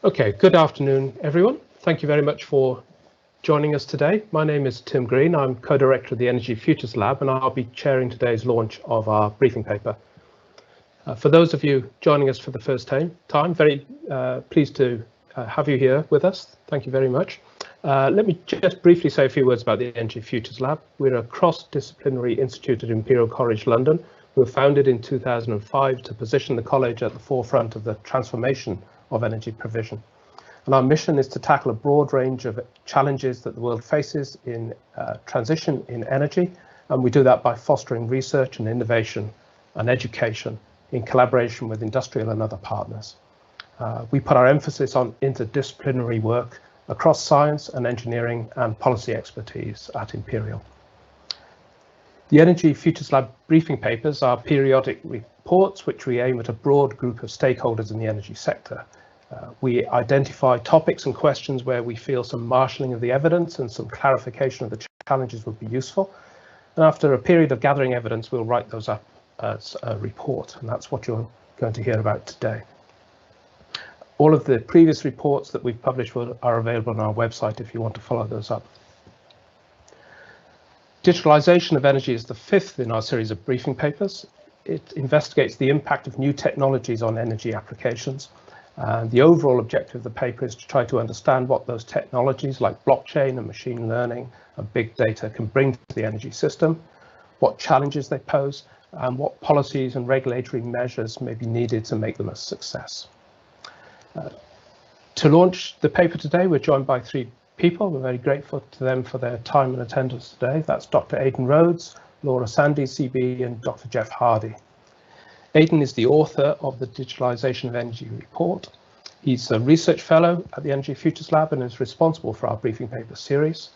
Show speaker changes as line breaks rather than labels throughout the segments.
Okay, good afternoon, everyone. Thank you very much for joining us today. My name is Tim Green. I'm co-director of the Energy Futures Lab, and I'll be chairing today's launch of our briefing paper. For those of you joining us for the first time, very pleased to have you here with us. Thank you very much. Let me just briefly say a few words about the Energy Futures Lab. We're a cross-disciplinary institute at Imperial College London. We were founded in 2005 to position the college at the forefront of the transformation of energy provision. And our mission is to tackle a broad range of challenges that the world faces in transition in energy. And we do that by fostering research and innovation and education in collaboration with industrial and other partners. We put our emphasis on interdisciplinary work across science and engineering and policy expertise at Imperial. The Energy Futures Lab briefing papers are periodic reports which we aim at a broad group of stakeholders in the energy sector. We identify topics and questions where we feel some marshalling of the evidence and some clarification of the challenges would be useful. And after a period of gathering evidence, we'll write those up as a report, and that's what you're going to hear about today. All of the previous reports that we've published are available on our website if you want to follow those up. Digitalisation of Energy is the fifth in our series of briefing papers. It investigates the impact of new technologies on energy applications. The overall objective of the paper is to try to understand what those technologies like blockchain and machine learning and big data can bring to the energy system, what challenges they pose, and what policies and regulatory measures may be needed to make them a success. To launch the paper today, we're joined by three people. We're very grateful to them for their time and attendance today. That's Dr. Aidan Rhodes, Laura Sandy, CB, and Dr. Jeff Hardy. Aidan is the author of the Digitalisation of Energy report. He's a research fellow at the Energy Futures Lab and is responsible for our briefing paper series.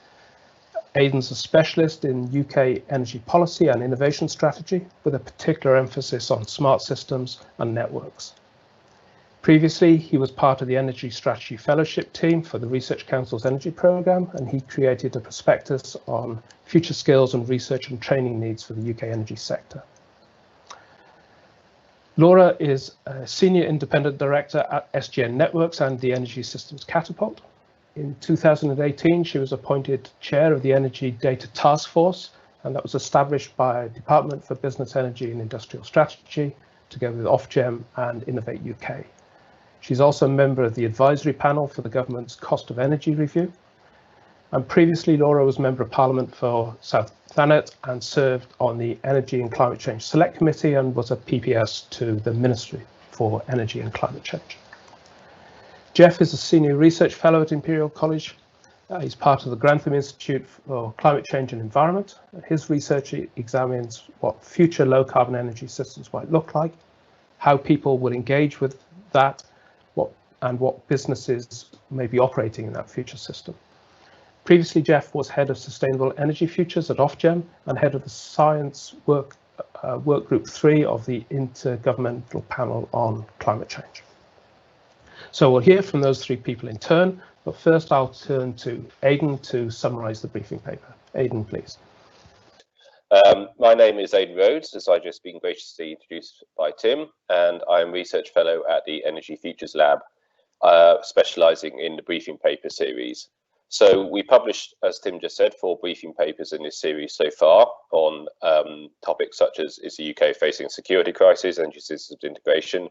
Aidan's a specialist in UK energy policy and innovation strategy, with a particular emphasis on smart systems and networks. Previously, he was part of the Energy Strategy Fellowship team for the Research Council's energy programme, and he created a prospectus on future skills and research and training needs for the UK energy sector. Laura is a Senior Independent Director at SGN Networks and the Energy Systems Catapult. In 2018, she was appointed Chair of the Energy Data Task Force, and that was established by Department for Business, Energy and Industrial Strategy, together with Ofgem and Innovate UK. She's also a member of the advisory panel for the government's Cost of Energy review. And previously, Laura was Member of Parliament for South Thanet and served on the Energy and Climate Change Select Committee and was a PPS to the Ministry for Energy and Climate Change. Jeff is a Senior Research Fellow at Imperial College. He's part of the Grantham Institute for Climate Change and Environment. His research examines what future low-carbon energy systems might look like, how people will engage with that, and what businesses may be operating in that future system. Previously, Jeff was head of Sustainable Energy Futures at Ofgem and head of the Science Work Group 3 of the Intergovernmental Panel on Climate Change. So we'll hear from those three people in turn, but first I'll turn to Aidan to summarise the briefing paper. Aidan, please.
My name is Aidan Rhodes, as I've just been graciously introduced by Tim, and I'm Research Fellow at the Energy Futures Lab, specialising in the briefing paper series. So we published, as Tim just said, 4 briefing papers in this series so far on topics such as is the UK facing a security crisis, energy systems integration,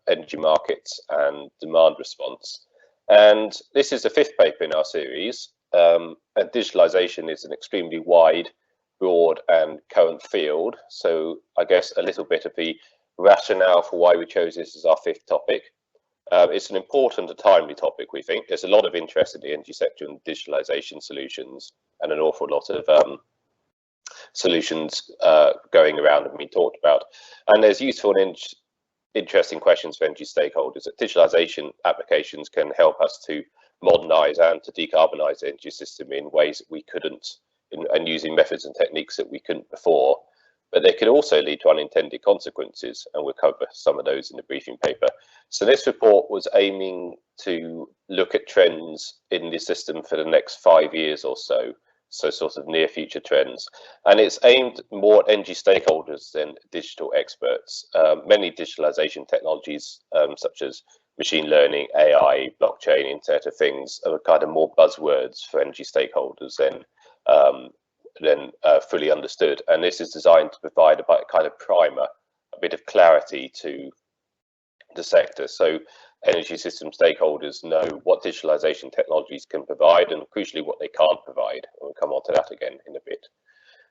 energy markets and demand response. And this is the 5th paper in our series, and digitalisation is an extremely wide, broad and current field. So I guess a little bit of the rationale for why we chose this as our 5th topic. It's an important and timely topic, we think. There's a lot of interest in the energy sector and digitalisation solutions, and an awful lot of solutions going around and being talked about. And there's useful and interesting questions for energy stakeholders. That digitalisation applications can help us to modernise and to decarbonise the energy system in ways that we couldn't, and using methods and techniques that we couldn't before. But they could also lead to unintended consequences, and we'll cover some of those in the briefing paper. So this report was aiming to look at trends in the system for the next 5 years or so, so sort of near future trends. And it's aimed more at energy stakeholders than digital experts. Many digitalization technologies, such as machine learning, AI, blockchain, Internet of Things are kind of more buzzwords for energy stakeholders than fully understood. And this is designed to provide a kind of primer, a bit of clarity to the sector, so energy system stakeholders know what digitalization technologies can provide and crucially what they can't provide. We'll come on to that again in a bit.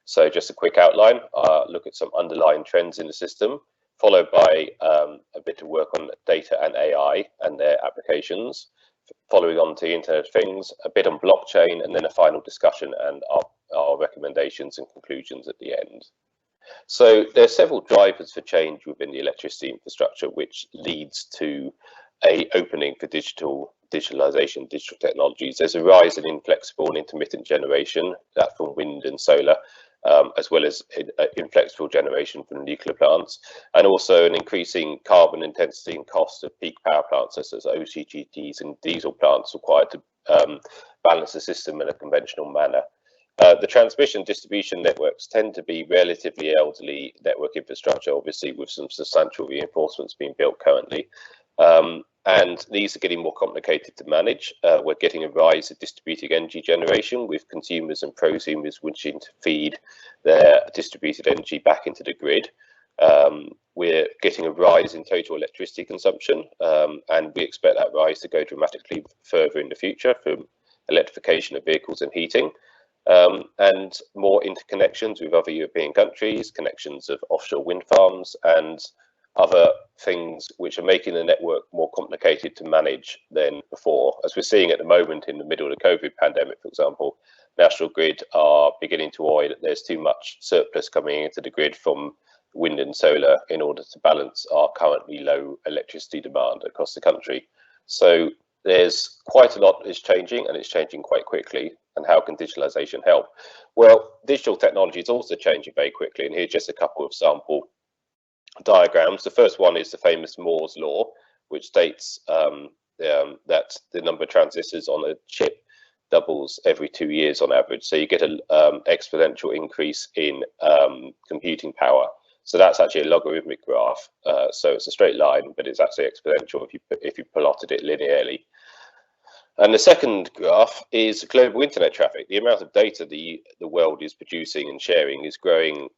So just a quick outline, look at some underlying trends in the system, followed by a bit of work on data and AI and their applications, following on to Internet of Things, a bit on blockchain, and then a final discussion and our recommendations and conclusions at the end. So there are several drivers for change within the electricity infrastructure, which leads to a opening for digitalization, digital technologies. There's a rise in inflexible and intermittent generation, that from wind and solar, as well as inflexible generation from nuclear plants, and also an increasing carbon intensity and cost of peak power plants, such as OCGTs and diesel plants required to balance the system in a conventional manner. The transmission distribution networks tend to be relatively elderly network infrastructure, obviously with some substantial reinforcements being built currently. And these are getting more complicated to manage. We're getting a rise of distributed energy generation with consumers and prosumers wishing to feed their distributed energy back into the grid. We're getting a rise in total electricity consumption, and we expect that rise to go dramatically further in the future from electrification of vehicles and heating. And more interconnections with other European countries, connections of offshore wind farms and other things which are making the network more complicated to manage than before. As we're seeing at the moment in the middle of the COVID pandemic, for example, National Grid are beginning to worry that there's too much surplus coming into the grid from wind and solar in order to balance our currently low electricity demand across the country. So there's quite a lot is changing, and it's changing quite quickly. And how can digitalization help? Well, digital technology is also changing very quickly, and here's just a couple of sample diagrams. The first one is the famous Moore's law, which states that the number of transistors on a chip doubles every 2 years on average. So you get an exponential increase in computing power. So that's actually a logarithmic graph. So it's a straight line, but it's actually exponential if you plotted it linearly. And the second graph is global internet traffic. The amount of data the world is producing and sharing is growing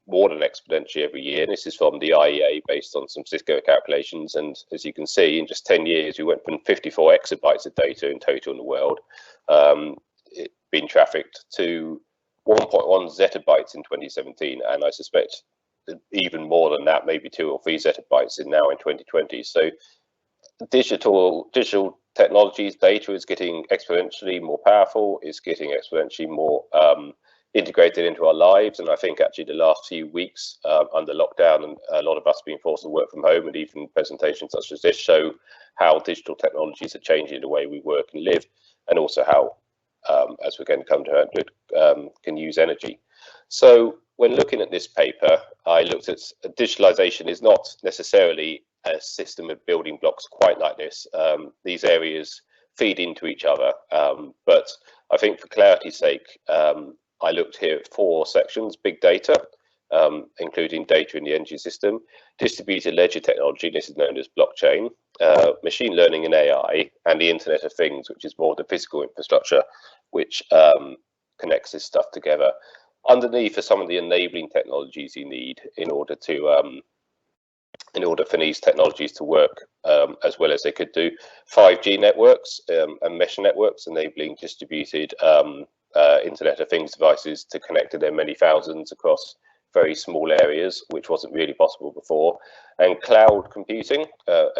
more than exponentially every year. And this is from the IEA based on some Cisco calculations. And as you can see, in just 10 years, we went from 54 exabytes of data in total in the world being trafficked to 1.1 zettabytes in 2017. And I suspect even more than that, maybe 2 or 3 zettabytes now in 2020. So digital technologies, data is getting exponentially more powerful, is getting exponentially more integrated into our lives. And I think actually the last few weeks under lockdown, and a lot of us being forced to work from home, and even presentations such as this show how digital technologies are changing the way we work and live, and also how, as we're going to come to, can use energy. So when looking at this paper, I looked at digitalization is not necessarily a system of building blocks quite like this. These areas feed into each other, but I think for clarity's sake, I looked here at 4 sections: big data, including data in the energy system; distributed ledger technology, this is known as blockchain; machine learning and AI; and the Internet of Things, which is more the physical infrastructure, which connects this stuff together. Underneath are some of the enabling technologies you need in order for these technologies to work as well as they could do. 5G networks and mesh networks, enabling distributed Internet of Things devices to connect to their many thousands across very small areas, which wasn't really possible before. And cloud computing,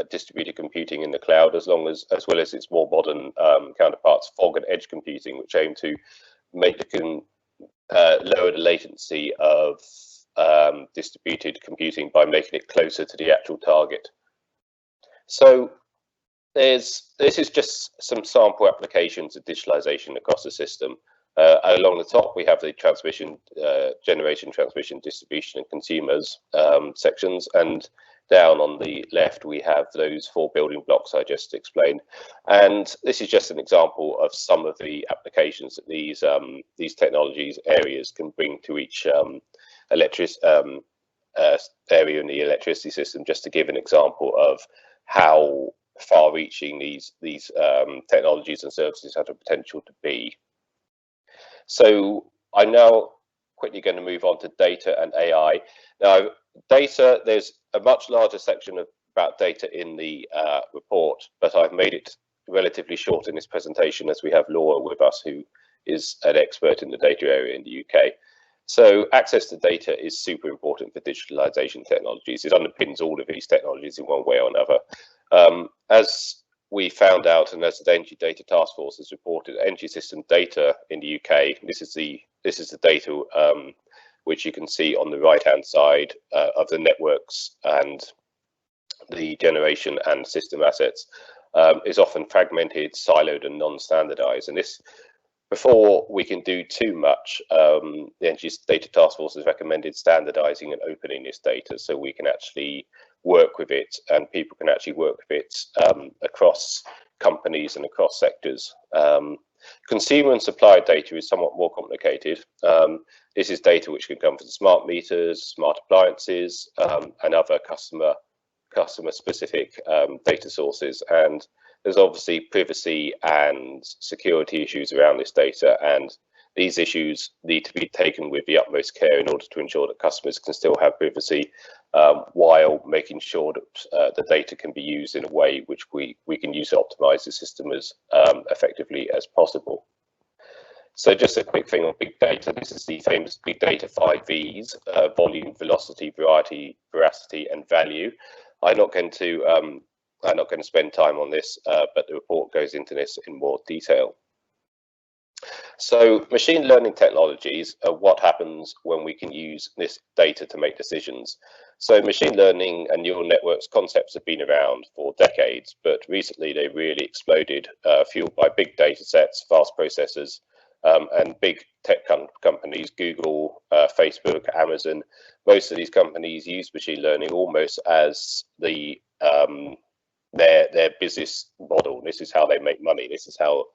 distributed computing in the cloud, as well as its more modern counterparts, fog and edge computing, which aim to make lower the latency of distributed computing by making it closer to the actual target. So this is just some sample applications of digitalization across the system. Along the top, we have the transmission, generation, transmission, distribution, and consumers sections, and down on the left, we have those 4 building blocks I just explained. And this is just an example of some of the applications that these technologies areas can bring to each area in the electricity system, just to give an example of how far-reaching these technologies and services have the potential to be. So I'm now quickly going to move on to data and AI. Now, data, there's a much larger section about data in the report, but I've made it relatively short in this presentation as we have Laura with us, who is an expert in the data area in the UK. So access to data is super important for digitalization technologies. It underpins all of these technologies in one way or another. As we found out, and as the Energy Data Task Force has reported, energy system data in the UK, this is the data which you can see on the right-hand side of the networks and the generation and system assets, is often fragmented, siloed, and non-standardized. And this, before we can do too much, the Energy Data Task Force has recommended standardizing and opening this data so we can actually work with it, and people can actually work with it across companies and across sectors. Consumer and supplier data is somewhat more complicated. This is data which can come from smart meters, smart appliances, and other customer specific data sources. And there's obviously privacy and security issues around this data, and these issues need to be taken with the utmost care in order to ensure that customers can still have privacy while making sure that the data can be used in a way which we can use to optimize the system as effectively as possible. So just a quick thing on big data. This is the famous big data 5 V's, volume, velocity, variety, veracity, and value. I'm not going to spend time on this, but the report goes into this in more detail. So machine learning technologies are what happens when we can use this data to make decisions. So machine learning and neural networks concepts have been around for decades, but recently they really exploded, fueled by big data sets, fast processors, and big tech companies, Google, Facebook, Amazon. Most of these companies use machine learning almost as their business model. This is how they make money. This is how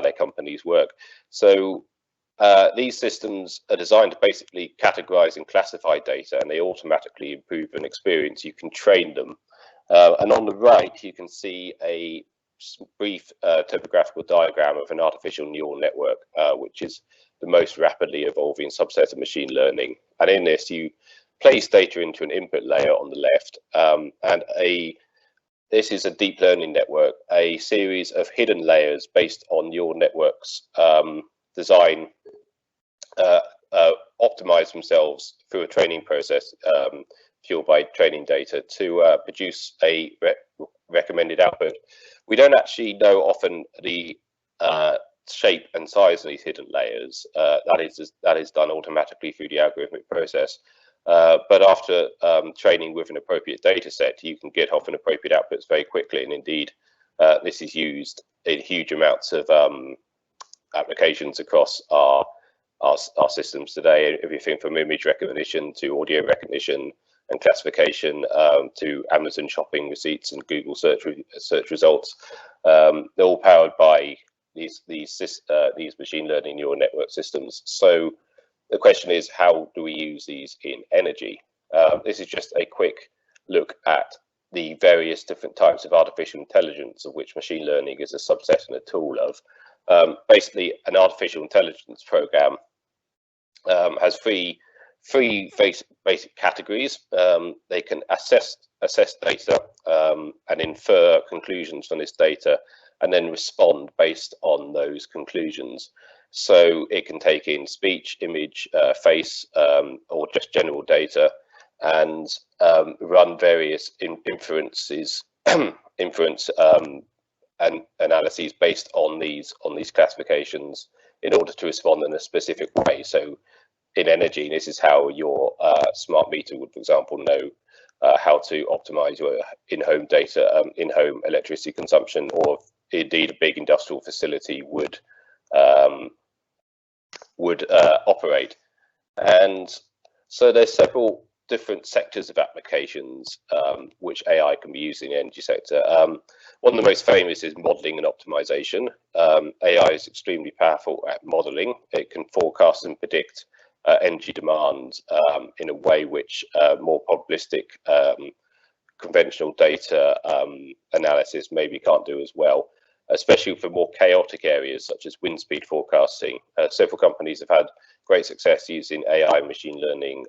their companies work. So these systems are designed to basically categorize and classify data, and they automatically improve an experience. You can train them. And on the right, you can see a brief topographical diagram of an artificial neural network, which is the most rapidly evolving subset of machine learning. And in this, you place data into an input layer on the left, and this is a deep learning network, a series of hidden layers based on neural networks design, optimize themselves through a training process fueled by training data to produce a recommended output. We don't actually know often the shape and size of these hidden layers. That is done automatically through the algorithmic process. But after training with an appropriate data set, you can get often appropriate outputs very quickly. And indeed, this is used in huge amounts of applications across our systems today, everything from image recognition to audio recognition and classification to Amazon shopping receipts and Google search results. They're all powered by these machine learning neural network systems. So the question is, how do we use these in energy? This is just a quick look at the various different types of artificial intelligence, of which machine learning is a subset and a tool of. Basically, an artificial intelligence program has three basic categories. They can assess data and infer conclusions from this data, and then respond based on those conclusions. So it can take in speech, image, face, or just general data, and run various inferences, and analyses based on these classifications in order to respond in a specific way. So in energy, this is how your smart meter would, for example, know how to optimize your in-home data, in-home electricity consumption, or indeed a big industrial facility would operate. And so there's several different sectors of applications which AI can be used in the energy sector. One of the most famous is modeling and optimization. AI is extremely powerful at modeling. It can forecast and predict energy demand in a way which more probabilistic conventional data analysis maybe can't do as well, especially for more chaotic areas such as wind speed forecasting. Several companies have had great success using AI and machine learning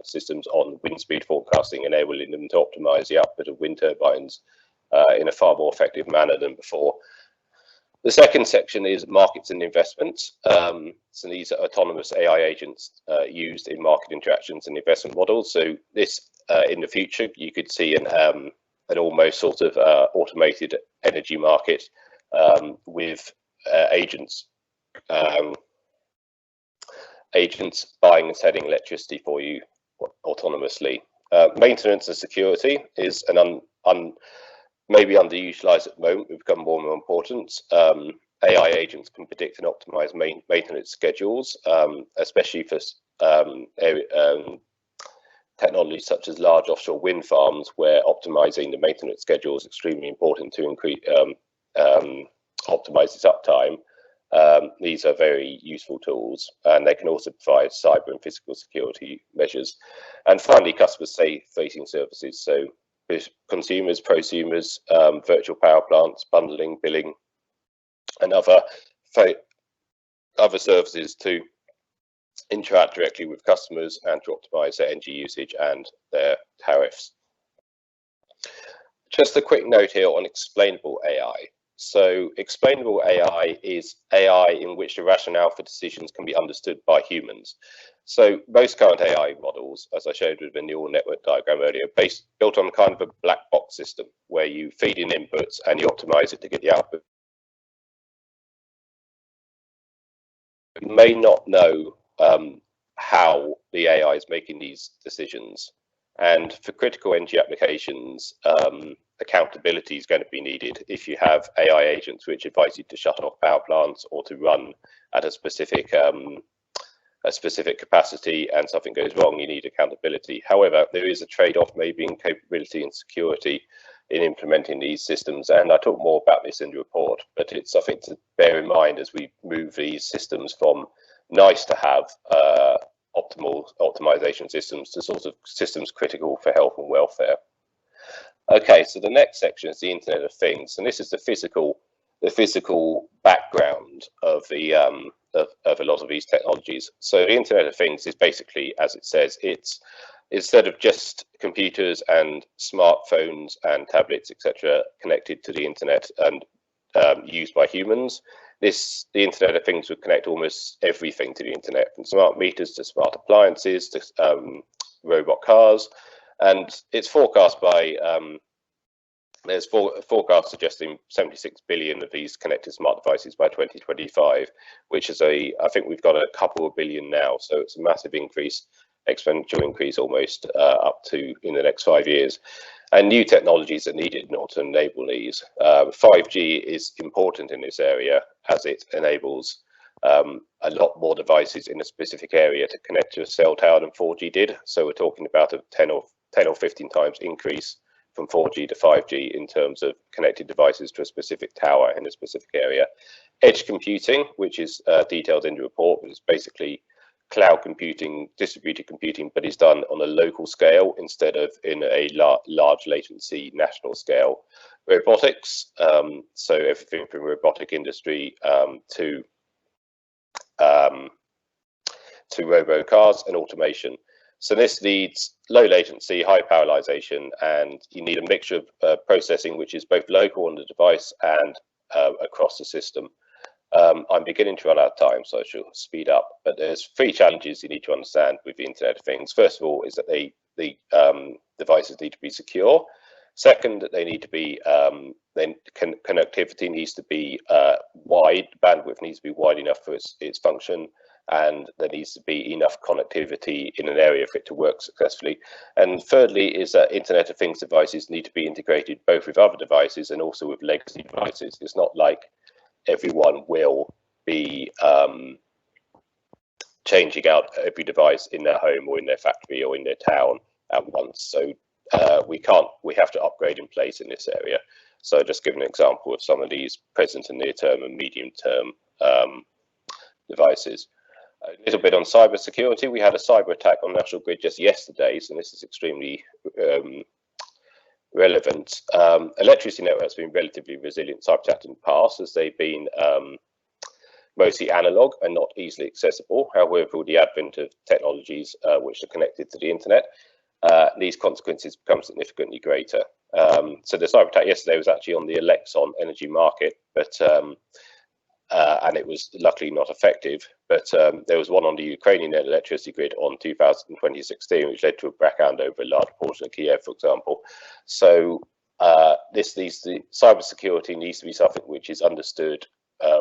systems on wind speed forecasting, enabling them to optimize the output of wind turbines in a far more effective manner than before. The second section is markets and investments. So these are autonomous AI agents used in market interactions and investment models. So this, in the future, you could see an almost sort of automated energy market with agents buying and selling electricity for you autonomously. Maintenance and security is an maybe underutilized at the moment, will become more and more important. AI agents can predict and optimize maintenance schedules, especially for technologies such as large offshore wind farms, where optimizing the maintenance schedule is extremely important to increase optimize its uptime. These are very useful tools, and they can also provide cyber and physical security measures. And finally, customer-facing services. So consumers, prosumers, virtual power plants, bundling, billing, and other services to interact directly with customers and to optimize their energy usage and their tariffs. Just a quick note here on explainable AI. So explainable AI is AI in which the rationale for decisions can be understood by humans. So most current AI models, as I showed with the neural network diagram earlier, built on kind of a black box system where you feed in inputs and you optimize it to get the output. You may not know how the AI is making these decisions. And for critical energy applications, accountability is going to be needed. If you have AI agents which advise you to shut off power plants or to run at a specific capacity and something goes wrong, you need accountability. However, there is a trade-off maybe in capability and security in implementing these systems, and I talk more about this in the report, but it's something to bear in mind as we move these systems from nice to have optimization systems to sort of systems critical for health and welfare. Okay, so the next section is the Internet of Things, and this is the physical background of the of a lot of these technologies. So the Internet of Things is basically, as it says, it's instead of just computers and smartphones and tablets, etc., connected to the internet and used by humans, the Internet of Things would connect almost everything to the internet, from smart meters to smart appliances to robot cars. And it's forecast by there's forecasts suggesting 76 billion of these connected smart devices by 2025, which is I think we've got a couple of billion now, so it's a massive increase, exponential increase almost up to in the next 5 years. And new technologies are needed in order to enable these. 5G is important in this area as it enables a lot more devices in a specific area to connect to a cell tower than 4G did. So we're talking about a 10 or 15 times increase from 4G to 5G in terms of connected devices to a specific tower in a specific area. Edge computing, which is detailed in the report, is basically cloud computing, distributed computing, but is done on a local scale instead of in a large latency national scale. Robotics, so everything from robotic industry to robo cars and automation. So this needs low latency, high parallelization, and you need a mixture of processing which is both local on the device and across the system. I'm beginning to run out of time, so I shall speed up. But there's 3 challenges you need to understand with the Internet of Things. First of all, is that the devices need to be secure. Second, that they need to be connectivity needs to be wide. Bandwidth needs to be wide enough for its function, and there needs to be enough connectivity in an area for it to work successfully. And thirdly, is that Internet of Things devices need to be integrated both with other devices and also with legacy devices. It's not like everyone will be changing out every device in their home or in their factory or in their town at once. So we have to upgrade in place in this area. So just give an example of some of these present and near term and medium term devices. A little bit on cybersecurity. We had a cyber attack on National Grid just yesterday, so this is extremely relevant. Electricity networks have been relatively resilient cyber attack in the past, as they've been mostly analog and not easily accessible. However, with the advent of technologies which are connected to the internet, these consequences become significantly greater. So the cyber attack yesterday was actually on the Alexon energy market, but and it was luckily not effective. But there was one on the Ukrainian electricity grid on 2016, which led to a blackout over a large portion of Kiev, for example. So the cybersecurity needs to be something which is understood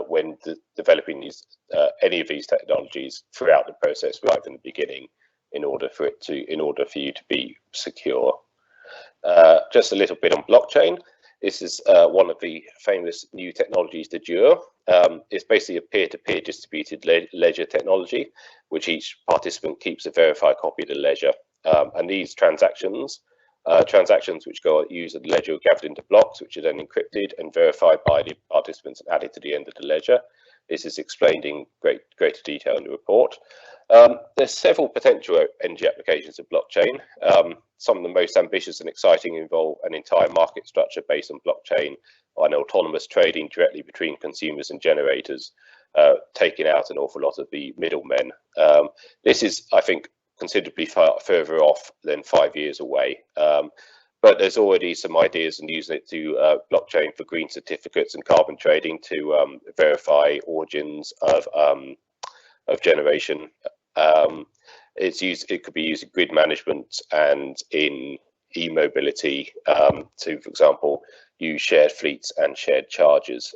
when developing these any of these technologies throughout the process, right from the beginning, in order for you to be secure. Just a little bit on blockchain. This is one of the famous new technologies du jour. It's basically a peer-to-peer distributed ledger technology, which each participant keeps a verified copy of the ledger. And these transactions which use the ledger are gathered into blocks, which are then encrypted and verified by the participants and added to the end of the ledger. This is explained in greater detail in the report. There's several potential energy applications of blockchain. Some of the most ambitious and exciting involve an entire market structure based on blockchain and autonomous trading directly between consumers and generators, taking out an awful lot of the middlemen. This is, I think, considerably further off than 5 years away. But there's already some ideas and using it to blockchain for green certificates and carbon trading to verify origins of generation. It could be used in grid management and in e-mobility to, for example, use shared fleets and shared chargers.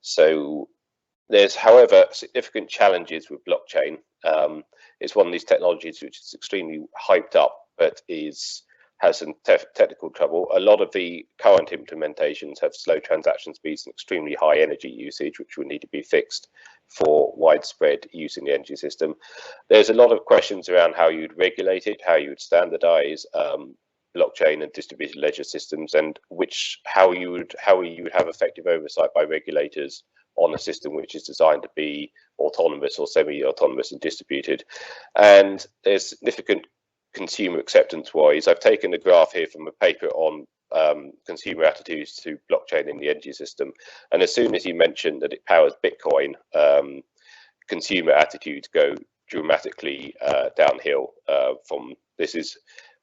So there's, however, significant challenges with blockchain. It's one of these technologies which is extremely hyped up, but has some technical trouble. A lot of the current implementations have slow transaction speeds and extremely high energy usage, which will need to be fixed for widespread use in the energy system. There's a lot of questions around how you'd regulate it, how you would standardize blockchain and distributed ledger systems, and how you would have effective oversight by regulators on a system which is designed to be autonomous or semi-autonomous and distributed. And there's significant consumer acceptance wise. I've taken a graph here from a paper on consumer attitudes to blockchain in the energy system, and as soon as you mention that it powers Bitcoin, consumer attitudes go dramatically downhill. This is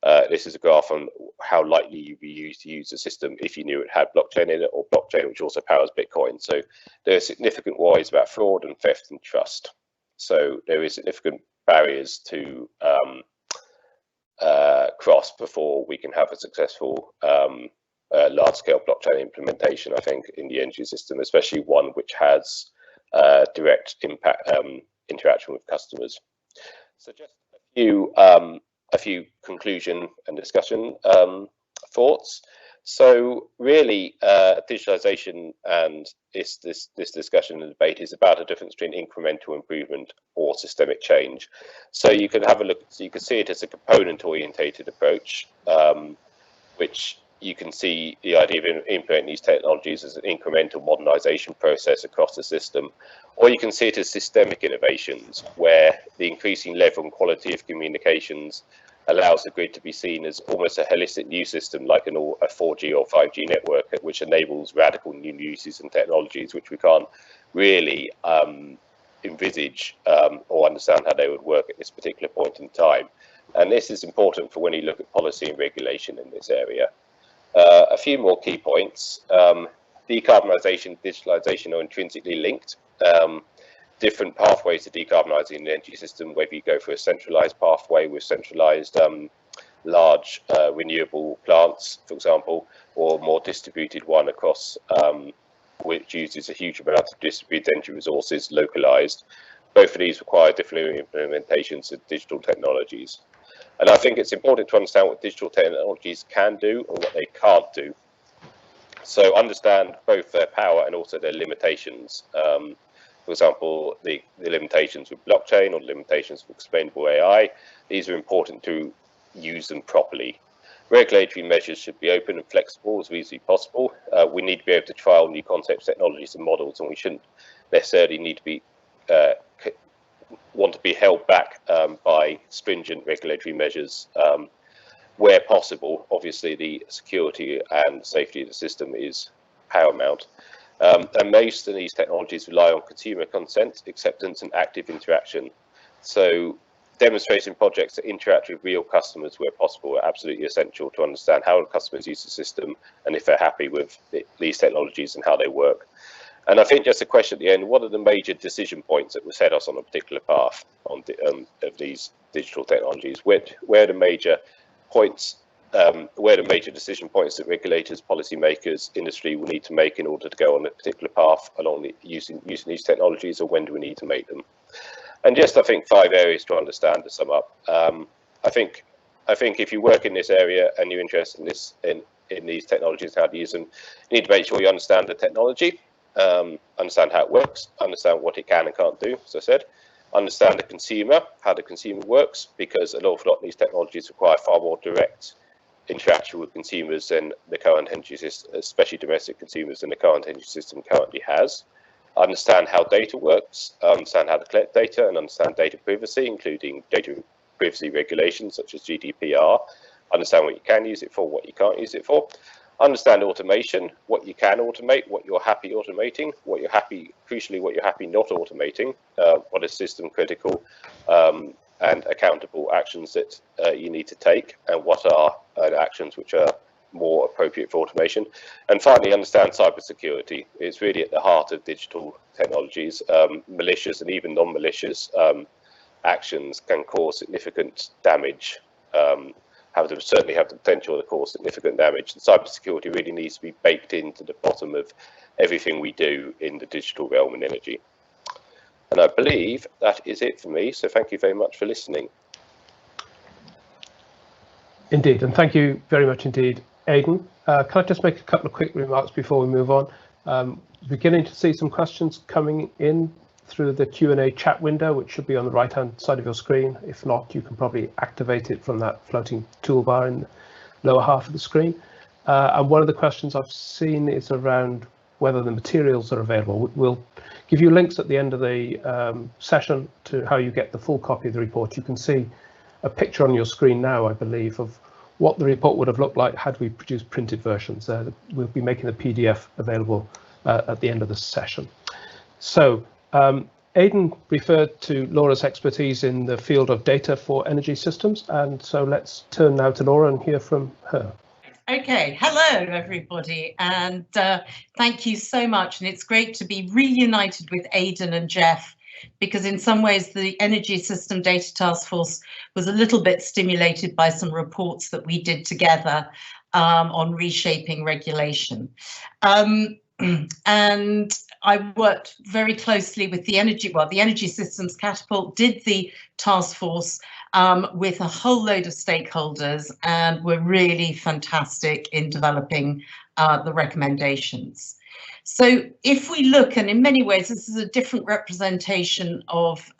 a graph on how likely you'd be used to use the system if you knew it had blockchain in it, or blockchain which also powers Bitcoin. So there are significant worries about fraud and theft and trust. So there is significant barriers to cross before we can have a successful large-scale blockchain implementation, I think, in the energy system, especially one which has direct impact interaction with customers. So just a few conclusion and discussion thoughts. So really, digitalization and this discussion and debate is about a difference between incremental improvement or systemic change. So you can have a look. So you can see it as a component-orientated approach, which you can see the idea of implementing these technologies as an incremental modernization process across the system, or you can see it as systemic innovations, where the increasing level and quality of communications allows the grid to be seen as almost a holistic new system, like a 4G or 5G network, which enables radical new uses and technologies which we can't really envisage or understand how they would work at this particular point in time. And this is important for when you look at policy and regulation in this area. A few more key points. Decarbonisation, digitalisation are intrinsically linked. Different pathways to decarbonising the energy system, whether you go for a centralised pathway with centralised large renewable plants, for example, or a more distributed one across which uses a huge amount of distributed energy resources localised. Both of these require different implementations of digital technologies. And I think it's important to understand what digital technologies can do and what they can't do. So understand both their power and also their limitations. For example, the limitations with blockchain or limitations with explainable AI. These are important to use them properly. Regulatory measures should be open and flexible as easily as possible. We need to be able to trial new concepts, technologies and models, and we shouldn't necessarily need to be want to be held back by stringent regulatory measures. where possible, obviously the security and safety of the system is paramount. And most of these technologies rely on consumer consent, acceptance and active interaction. So demonstration projects that interact with real customers where possible are absolutely essential to understand how the customers use the system and if they're happy with these technologies and how they work. And I think just a question at the end, what are the major decision points that will set us on a particular path of these digital technologies? Where are the major points, where are the major decision points that regulators, policymakers, industry will need to make in order to go on a particular path along using these technologies, or when do we need to make them? And just, I think, 5 areas to understand to sum up. I think if you work in this area and you're interested in these technologies, how to use them, you need to make sure you understand the technology, understand how it works, understand what it can and can't do, as I said, understand the consumer, how the consumer works, because an awful lot of these technologies require far more direct interaction with consumers than the current energy system, especially domestic consumers, than the current energy system currently has. Understand how data works, understand how to collect data, and understand data privacy, including data privacy regulations such as GDPR. Understand what you can use it for, what you can't use it for. Understand automation, what you can automate, what you're happy automating, crucially, what you're happy not automating, what are system critical and accountable actions that you need to take, and what are actions which are more appropriate for automation. And finally, understand cybersecurity. It's really at the heart of digital technologies. Malicious and even non-malicious actions can cause significant damage, certainly have the potential to cause significant damage. And cybersecurity really needs to be baked into the bottom of everything we do in the digital realm and energy. And I believe that is it for me. So thank you very much for listening.
Indeed, and thank you very much indeed, Aidan. Can I just make a couple of quick remarks before we move on? Beginning to see some questions coming in through the Q&A chat window, which should be on the right-hand side of your screen. If not, you can probably activate it from that floating toolbar in the lower half of the screen. And one of the questions I've seen is around whether the materials are available. We'll give you links at the end of the session to how you get the full copy of the report. You can see a picture on your screen now, I believe, of what the report would have looked like had we produced printed versions. We'll be making the PDF available at the end of the session. So Aidan referred to Laura's expertise in the field of data for energy systems, and so let's turn now to Laura and hear from her.
Okay, hello everybody, and thank you so much, and it's great to be reunited with Aidan and Jeff, because in some ways the Energy System Data Task Force was a little bit stimulated by some reports that we did together on reshaping regulation. And I worked very closely with the Energy Systems Catapult did the task force with a whole load of stakeholders, and were really fantastic in developing the recommendations. So if we look, and in many ways this is a different representation of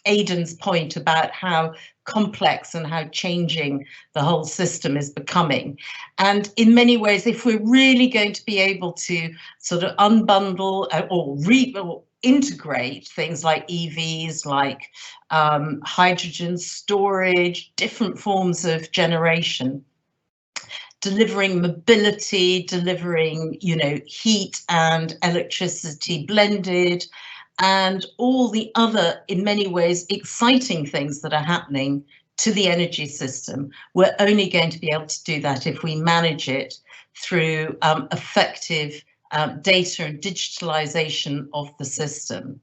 Aidan's point about how complex and how changing the whole system is becoming. And in many ways, if we're really going to be able to sort of unbundle or integrate things like EVs, like hydrogen storage, different forms of generation, delivering mobility, delivering, heat and electricity blended, and all the other, in many ways, exciting things that are happening to the energy system. We're only going to be able to do that if we manage it through effective data and digitalization of the system.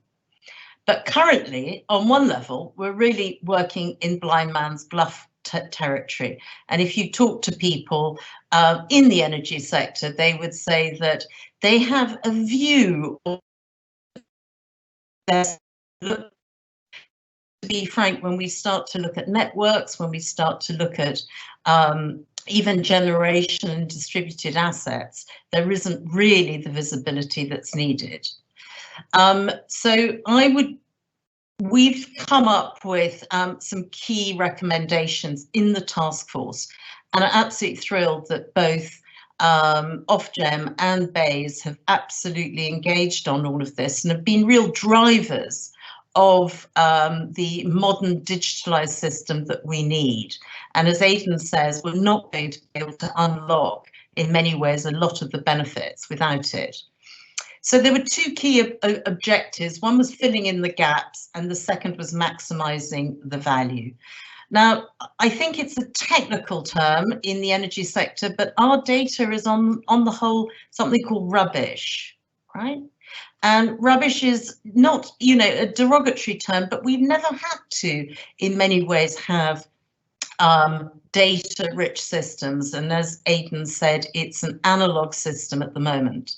But currently, on one level, we're really working in blind man's bluff territory. And if you talk to people in the energy sector, they would say that they have a view of, to be frank, when we start to look at networks, when we start to look at even generation and distributed assets, there isn't really the visibility that's needed. So we've come up with some key recommendations in the task force, and I'm absolutely thrilled that both Ofgem and BEIS have absolutely engaged on all of this and have been real drivers of the modern digitalized system that we need. And as Aidan says, we're not going to be able to unlock, in many ways, a lot of the benefits without it. So there were two key objectives. One was filling in the gaps, and the second was maximizing the value. Now, I think it's a technical term in the energy sector, but our data is on the whole something called rubbish, right? And rubbish is not, you know, a derogatory term, but we've never had to, in many ways, have data-rich systems. And as Aidan said, it's an analog system at the moment.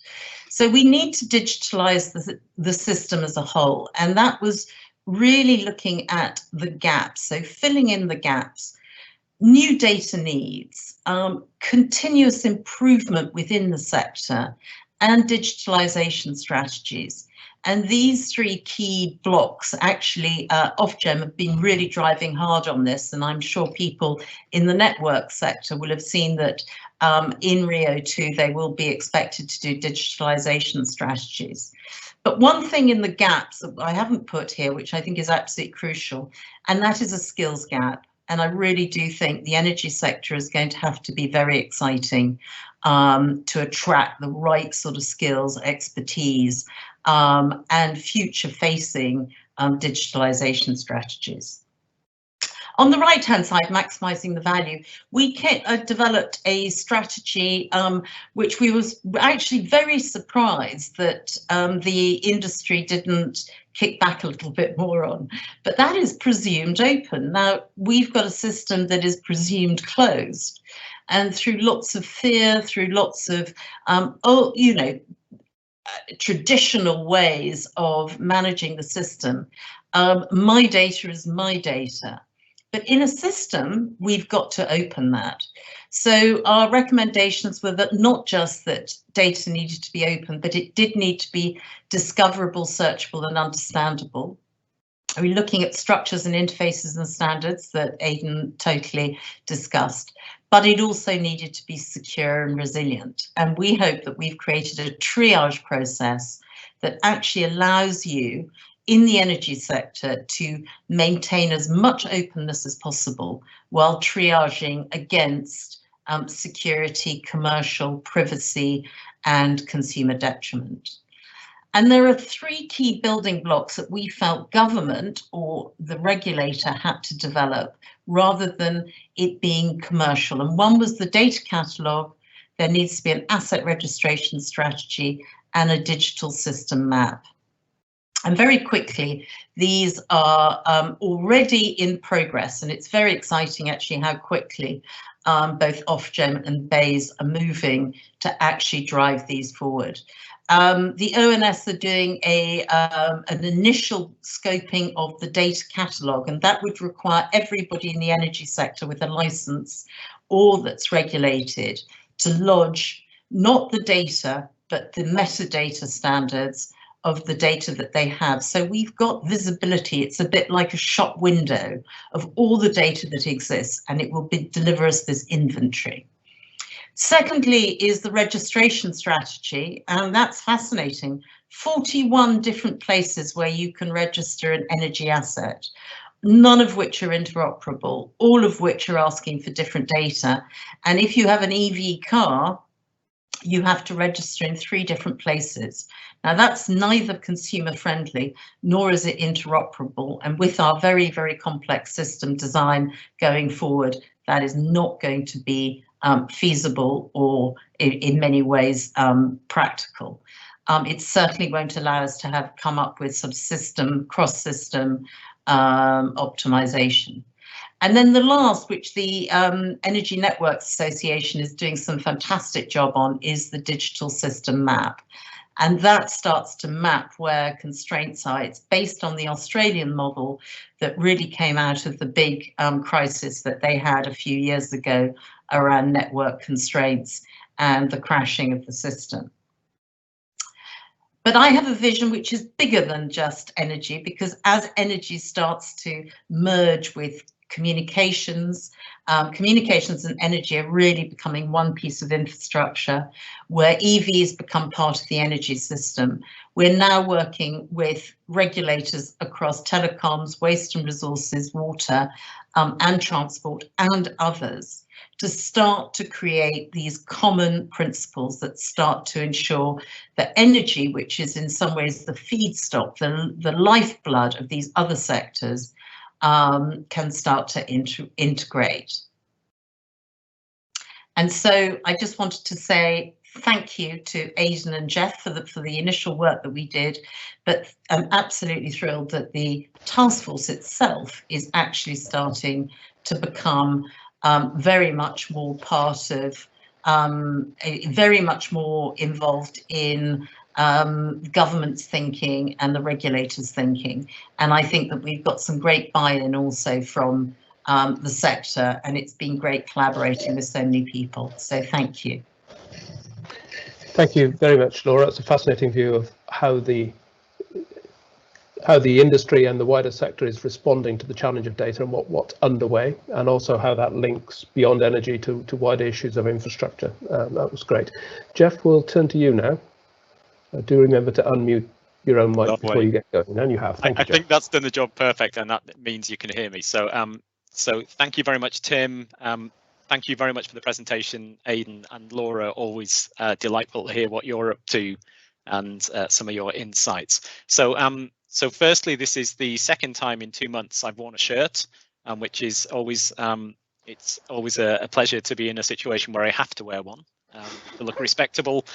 So we need to digitalize the system as a whole. And that was really looking at the gaps, so filling in the gaps, new data needs, continuous improvement within the sector, and digitalization strategies. And these three key blocks, actually, Ofgem have been really driving hard on this, and I'm sure people in the network sector will have seen that in RIIO2 they will be expected to do digitalization strategies. But one thing in the gaps that I haven't put here, which I think is absolutely crucial, and that is a skills gap. And I really do think the energy sector is going to have to be very exciting to attract the right sort of skills, expertise, and future-facing digitalization strategies. On the right-hand side, maximising the value, we developed a strategy which we was actually very surprised that the industry didn't kick back a little bit more on, but that is presumed open. Now, we've got a system that is presumed closed, and through lots of fear, through lots of, traditional ways of managing the system, my data is my data. But in a system, we've got to open that. So our recommendations were that not just that data needed to be open, but it did need to be discoverable, searchable, and understandable. We're looking at structures and interfaces and standards that Aidan totally discussed, but it also needed to be secure and resilient. And we hope that we've created a triage process that actually allows you in the energy sector to maintain as much openness as possible while triaging against security, commercial, privacy, and consumer detriment. And there are three key building blocks that we felt government or the regulator had to develop rather than it being commercial. And one was the data catalogue. There needs to be an asset registration strategy and a digital system map. And very quickly, these are already in progress, and it's very exciting actually how quickly both Ofgem and BEIS are moving to actually drive these forward. The ONS are doing an initial scoping of the data catalogue, and that would require everybody in the energy sector with a licence or that's regulated to lodge not the data, but the metadata standards of the data that they have. So we've got visibility. It's a bit like a shop window of all the data that exists, and it will deliver us this inventory. Secondly is the registration strategy, and that's fascinating. 41 different places where you can register an energy asset, none of which are interoperable, all of which are asking for different data. And if you have an EV car, you have to register in 3 different places. Now that's neither consumer friendly, nor is it interoperable. And with our very, very complex system design going forward, that is not going to be feasible or in many ways practical. It certainly won't allow us to come up with some system, cross-system optimization. And then the last, which the Energy Networks Association is doing some fantastic job on, is the digital system map. And that starts to map where constraint sites, based on the Australian model that really came out of the big crisis that they had a few years ago around network constraints and the crashing of the system. But I have a vision which is bigger than just energy, because as energy starts to merge with communications. Communications and energy are really becoming one piece of infrastructure where EVs become part of the energy system. We're now working with regulators across telecoms, waste and resources, water, and transport and others to start to create these common principles that start to ensure that energy, which is in some ways the feedstock, the lifeblood of these other sectors, can start to integrate. And so I just wanted to say thank you to Aidan and Jeff for the initial work that we did, but I'm absolutely thrilled that the task force itself is actually starting to become very much more part of, very much more involved in government's thinking and the regulators' thinking. And I think that we've got some great buy-in also from the sector, and it's been great collaborating with so many people. So thank you.
Thank you very much, Laura. It's a fascinating view of how the industry and the wider sector is responding to the challenge of data and what's underway, and also how that links beyond energy to wider issues of infrastructure. That was great. Jeff, we'll turn to you now. Do remember to unmute your own mic before you get going, and you have. Thank you, Jeff.
I think that's done the job perfect, and that means you can hear me. So, so thank you very much, Tim. Thank you very much for the presentation, Aidan and Laura. Always delightful to hear what you're up to and some of your insights. So, so firstly, this is the second time in 2 months I've worn a shirt, which is always it's always a pleasure to be in a situation where I have to wear one to look respectable.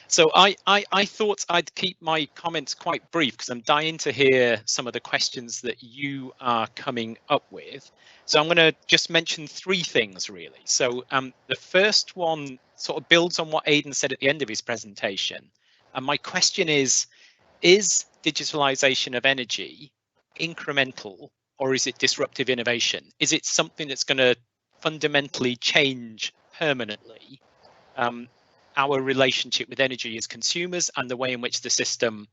So I thought I'd keep my comments quite brief because I'm dying to hear some of the questions that you are coming up with. So I'm going to just mention 3 things really. So the first one sort of builds on what Aidan said at the end of his presentation. And my question is digitalization of energy incremental, or is it disruptive innovation? Is it something that's going to fundamentally change permanently our relationship with energy as consumers and the way in which the system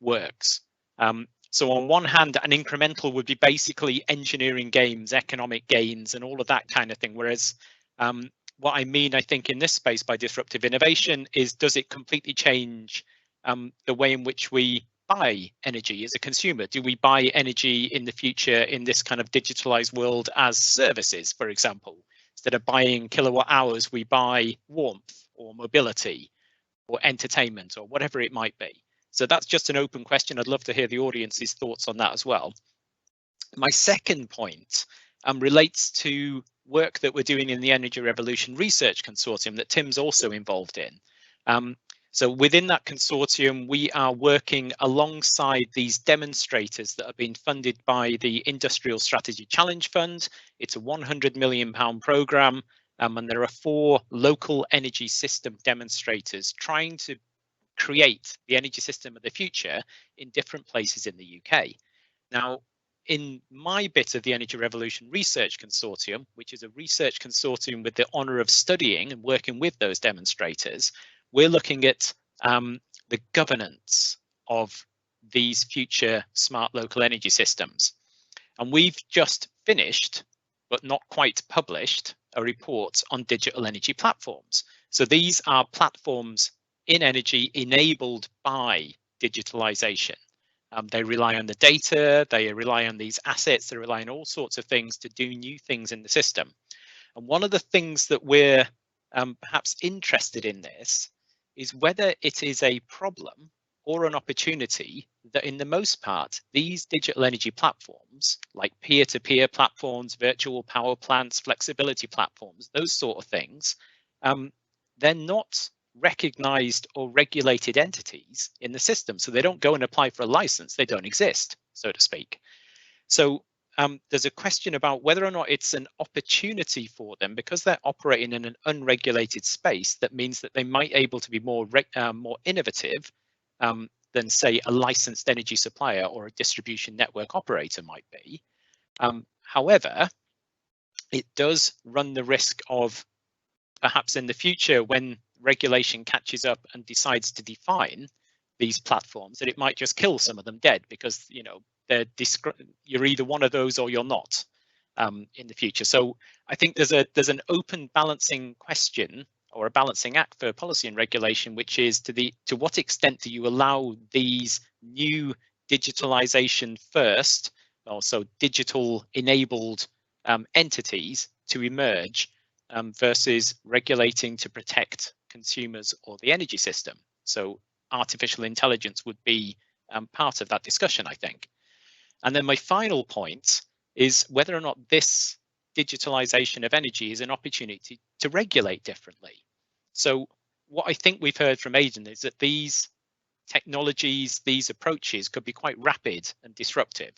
works? So on one hand, an incremental would be basically engineering gains, economic gains, and all of that kind of thing. Whereas what I mean, I think, in this space by disruptive innovation is, does it completely change the way in which we buy energy as a consumer? Do we buy energy in the future in this kind of digitalized world as services, for example? Instead of buying kilowatt hours, we buy warmth or mobility or entertainment or whatever it might be. So that's just an open question. I'd love to hear the audience's thoughts on that as well. My second point relates to work that we're doing in the Energy Revolution Research Consortium that Tim's also involved in. So within that consortium, we are working alongside these demonstrators that have been funded by the Industrial Strategy Challenge Fund. It's a £100 million programme, and there are 4 local energy system demonstrators trying to create the energy system of the future in different places in the UK. Now, in my bit of the Energy Revolution Research Consortium, which is a research consortium with the honour of studying and working with those demonstrators, we're looking at the governance of these future smart local energy systems. And we've just finished, but not quite published, a report on digital energy platforms. So these are platforms in energy enabled by digitalization. They rely on the data, they rely on these assets, they rely on all sorts of things to do new things in the system. And one of the things that we're perhaps interested in this is whether it is a problem or an opportunity that, in the most part, these digital energy platforms, like peer-to-peer platforms, virtual power plants, flexibility platforms, those sort of things, they're not recognized or regulated entities in the system. So they don't go and apply for a license. They don't exist, so to speak. So there's a question about whether or not it's an opportunity for them because they're operating in an unregulated space. That means that they might able to be more innovative than, say, a licensed energy supplier or a distribution network operator might be. However, it does run the risk of perhaps in the future, when regulation catches up and decides to define these platforms, that it might just kill some of them dead because, you know, you're either one of those or you're not. in the future. So I think there's an open balancing question, or a balancing act for policy and regulation, which is to what extent do you allow these new digitalization first, also digital enabled entities to emerge versus regulating to protect consumers or the energy system. So artificial intelligence would be part of that discussion, I think. And then my final point is whether or not this digitalization of energy is an opportunity to regulate differently. So what I think we've heard from Aidan is that these technologies, these approaches could be quite rapid and disruptive.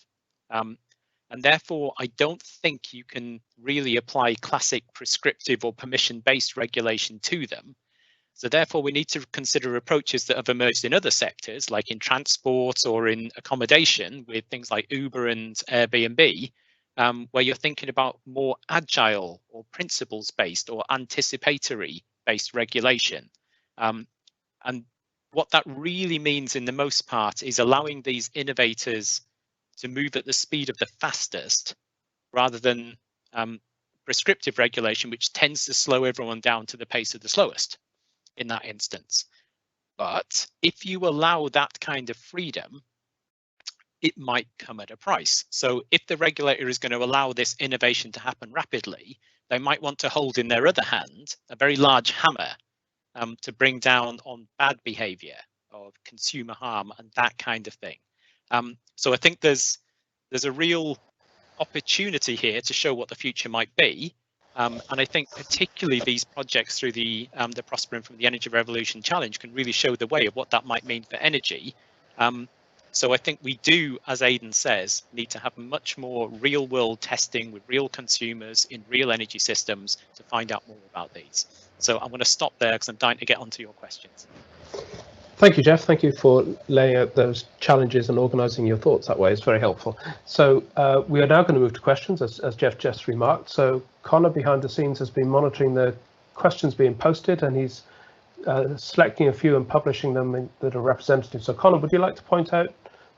And therefore, I don't think you can really apply classic prescriptive or permission-based regulation to them. So therefore, we need to consider approaches that have emerged in other sectors, like in transport or in accommodation with things like Uber and Airbnb, where you're thinking about more agile or principles-based or anticipatory-based regulation. And what that really means in the most part is allowing these innovators to move at the speed of the fastest rather than prescriptive regulation, which tends to slow everyone down to the pace of the slowest in that instance. But if you allow that kind of freedom, it might come at a price. So if the regulator is going to allow this innovation to happen rapidly, they might want to hold in their other hand a very large hammer to bring down on bad behavior or consumer harm and that kind of thing. So I think there's a real opportunity here to show what the future might be. And I think particularly these projects through the Prospering from the Energy Revolution Challenge can really show the way of what that might mean for energy. So I think we do, as Aidan says, need to have much more real world testing with real consumers in real energy systems to find out more about these. So I'm going to stop there because I'm dying to get onto your questions.
Thank you, Jeff. Thank you for laying out those challenges and organising your thoughts that way. It's very helpful. So we are now going to move to questions, as Jeff just remarked. So Connor behind the scenes has been monitoring the questions being posted, and he's selecting a few and publishing them that are representative. So Connor, would you like to point out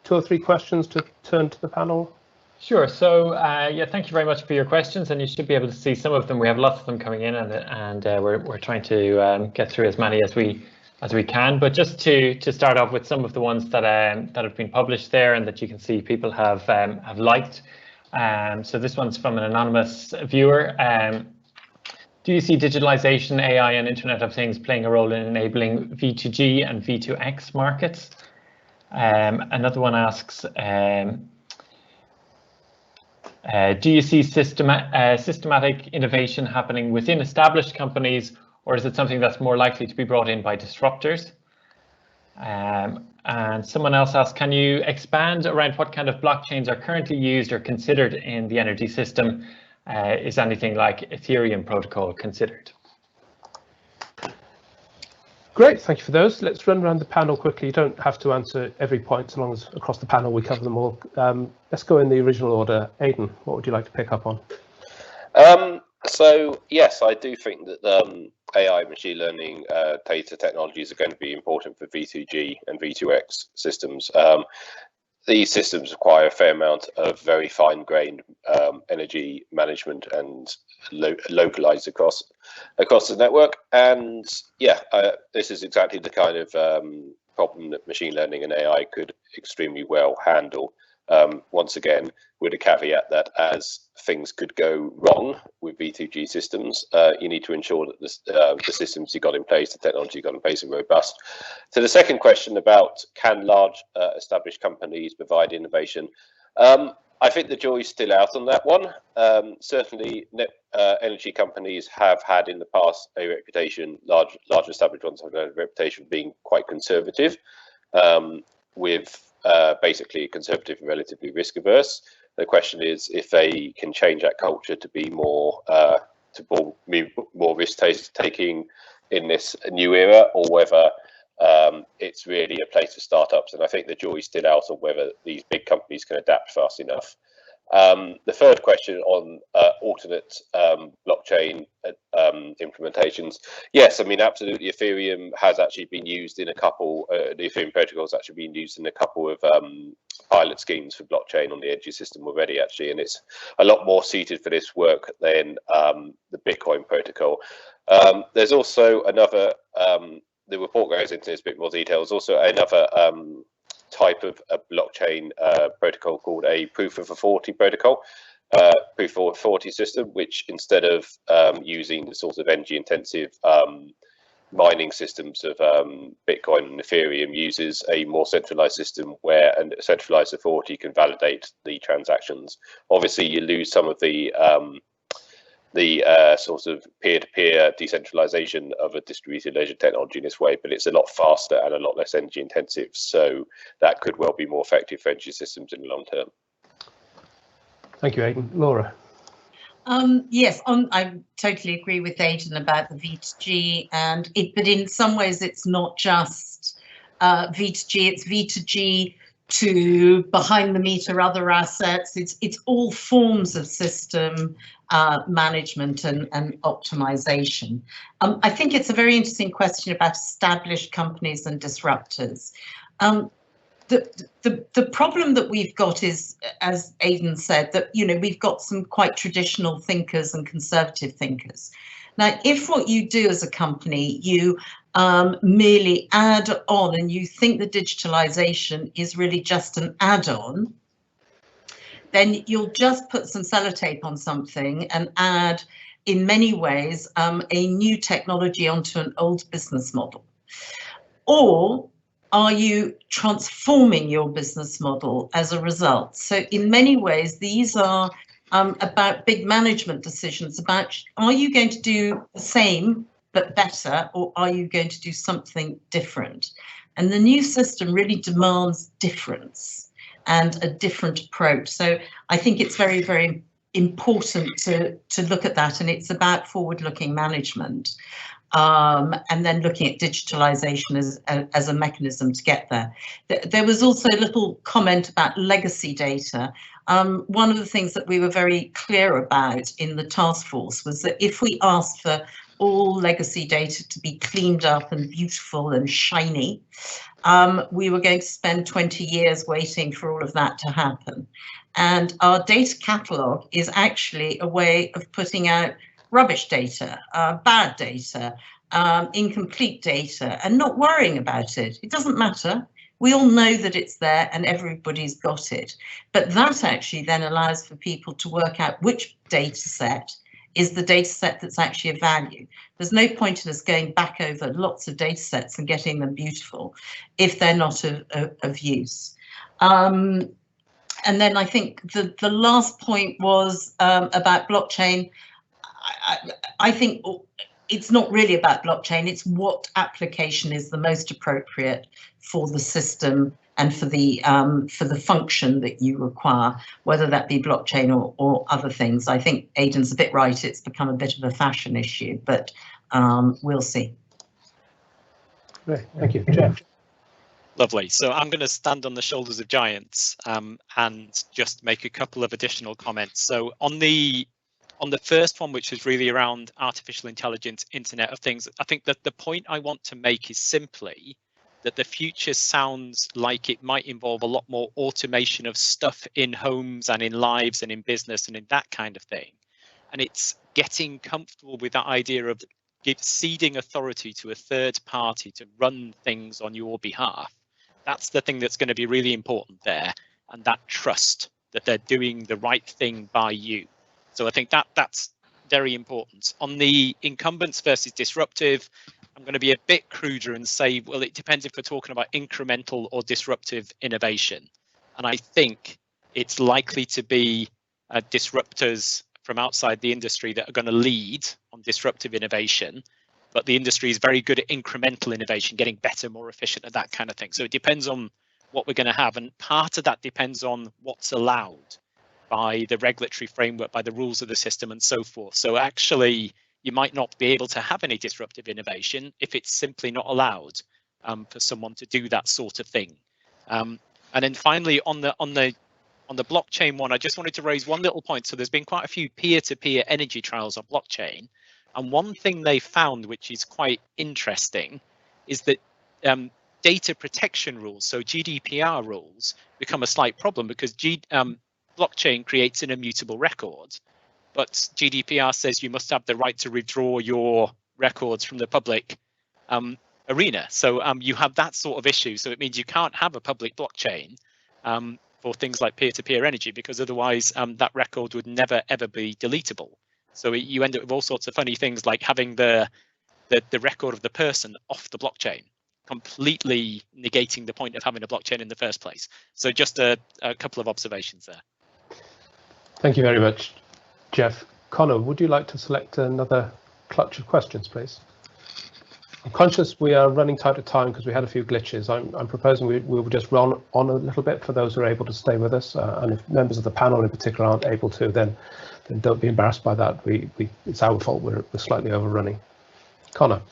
2 or 3 questions to turn to the panel?
Sure. So yeah, thank you very much for your questions, and you should be able to see some of them. We have lots of them coming in, and we're trying to get through as many as we can. But just to start off with some of the ones that have been published there and that you can see people have liked. So this one's from an anonymous viewer. Do you see digitalization, AI, and Internet of Things playing a role in enabling V2G and V2X markets? Another one asks, do you see systematic innovation happening within established companies, or is it something that's more likely to be brought in by disruptors? And someone else asks, can you expand around what kind of blockchains are currently used or considered in the energy system? Is anything like Ethereum protocol considered?
Great, thank you for those. Let's run around the panel quickly. You don't have to answer every point, so long as across the panel we cover them all. Let's go in the original order. Aidan, what would you like to pick up on?
So yes, I do think that AI, machine learning, data technologies are going to be important for V2G and V2X systems. These systems require a fair amount of very fine-grained energy management and localized across the network. And yeah, this is exactly the kind of problem that machine learning and AI could extremely well handle. Once again, with a caveat that as things could go wrong with V2G systems, you need to ensure that the systems you got in place, the technology you got in place, are robust. To the second question about can large established companies provide innovation, I think the jury's still out on that one. Certainly, energy companies have had in the past a reputation, large established ones have had a reputation of being quite conservative, with basically conservative and relatively risk averse. The question is if they can change that culture to be more risk taking in this new era, or whether it's really a place for startups. And I think the jury's still out on whether these big companies can adapt fast enough. The third question on alternate blockchain implementations. Yes, I mean, absolutely. Ethereum has actually been used in a couple, the Ethereum protocol has actually been used in a couple of pilot schemes for blockchain on the energy system already, actually, and it's a lot more suited for this work than the Bitcoin protocol. There's also another, the report goes into this bit more detail, there's also another type of a blockchain protocol called a proof of authority protocol, proof of authority system, which instead of using the sort of energy intensive mining systems of Bitcoin and Ethereum, uses a more centralized system where a centralized authority can validate the transactions. Obviously, you lose some of the sort of peer-to-peer decentralization of a distributed ledger technology in this way, but it's a lot faster and a lot less energy intensive. So that could well be more effective for energy systems in the long term.
Thank you, Aidan. Laura.
Yes, I totally agree with Aidan about the V2G, but in some ways it's not just V2G, it's V2G to behind the meter other assets. It's all forms of system management and optimization. I think it's a very interesting question about established companies and disruptors. The problem that we've got is, as Aidan said, that we've got some quite traditional thinkers and conservative thinkers. Now, if what you do as a company, you merely add on and you think that digitalization is really just an add-on, then you'll just put some sellotape on something and add, in many ways, a new technology onto an old business model. Or are you transforming your business model as a result? So in many ways, these are about big management decisions about, are you going to do the same but better, or are you going to do something different? And the new system really demands difference and a different approach. So I think it's very, very important to look at that, and it's about forward-looking management. And then looking at digitalization as a mechanism to get there. There was also a little comment about legacy data. One of the things that we were very clear about in the task force was that if we asked for all legacy data to be cleaned up and beautiful and shiny, we were going to spend 20 years waiting for all of that to happen. And our data catalogue is actually a way of putting out rubbish data, bad data, incomplete data, and not worrying about it. It doesn't matter. We all know that it's there and everybody's got it. But that actually then allows for people to work out which data set is the data set that's actually of value. There's no point in us going back over lots of data sets and getting them beautiful if they're not of use. And then I think the last point was about blockchain. I think it's not really about blockchain, it's what application is the most appropriate for the system and for the function that you require, whether that be blockchain or other things. I think Aidan's a bit right, it's become a bit of a fashion issue, but we'll see.
Great, thank you. Jeff.
Lovely. So I'm going to stand on the shoulders of giants and just make a couple of additional comments. So on the first one, which is really around artificial intelligence, Internet of Things, I think that the point I want to make is simply that the future sounds like it might involve a lot more automation of stuff in homes and in lives and in business and in that kind of thing. And it's getting comfortable with that idea of ceding authority to a third party to run things on your behalf. That's the thing that's going to be really important there, and that trust that they're doing the right thing by you. So I think that's very important. On the incumbents versus disruptive, I'm going to be a bit cruder and say, well, it depends if we're talking about incremental or disruptive innovation. And I think it's likely to be disruptors from outside the industry that are going to lead on disruptive innovation. But the industry is very good at incremental innovation, getting better, more efficient at that kind of thing. So it depends on what we're going to have. And part of that depends on what's allowed by the regulatory framework, by the rules of the system and so forth. So actually, you might not be able to have any disruptive innovation if it's simply not allowed for someone to do that sort of thing. And then finally, on the on the blockchain one, I just wanted to raise one little point. So there's been quite a few peer-to-peer energy trials on blockchain. And one thing they found, which is quite interesting, is that data protection rules, so GDPR rules, become a slight problem because blockchain creates an immutable record. But GDPR says you must have the right to withdraw your records from the public arena. So you have that sort of issue. So it means you can't have a public blockchain for things like peer-to-peer energy, because otherwise that record would never, ever be deletable. So you end up with all sorts of funny things like having the record of the person off the blockchain, completely negating the point of having a blockchain in the first place. So just a couple of observations there.
Thank you very much, Jeff. Connor, would you like to select another clutch of questions, please? I'm conscious we are running tight of time because we had a few glitches. I'm proposing we will just run on a little bit for those who are able to stay with us. And if members of the panel in particular aren't able to, then don't be embarrassed by that. It's our fault. We're slightly overrunning. Connor.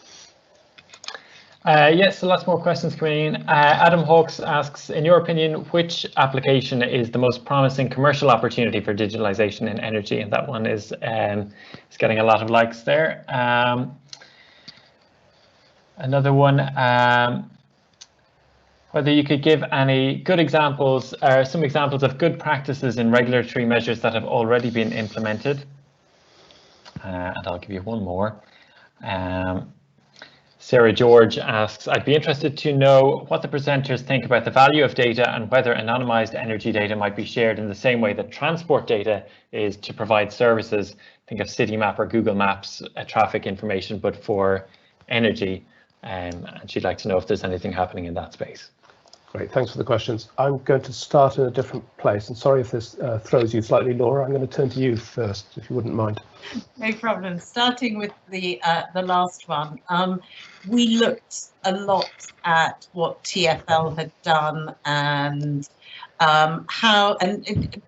Yes, so lots more questions coming in. Adam Hawkes asks, in your opinion, which application is the most promising commercial opportunity for digitalization in energy? And that one is getting a lot of likes there. Another one, whether you could give any good examples or some examples of good practices in regulatory measures that have already been implemented. And I'll give you one more. Sarah George asks, I'd be interested to know what the presenters think about the value of data and whether anonymized energy data might be shared in the same way that transport data is to provide services. Think of Citymap or Google Maps traffic information, but for energy. And she'd like to know if there's anything happening in that space.
Great, thanks for the questions. I'm going to start in a different place, and sorry if this throws you slightly, Laura. I'm going to turn to you first, if you wouldn't mind.
No problem. Starting with the last one, we looked a lot at what TfL had done and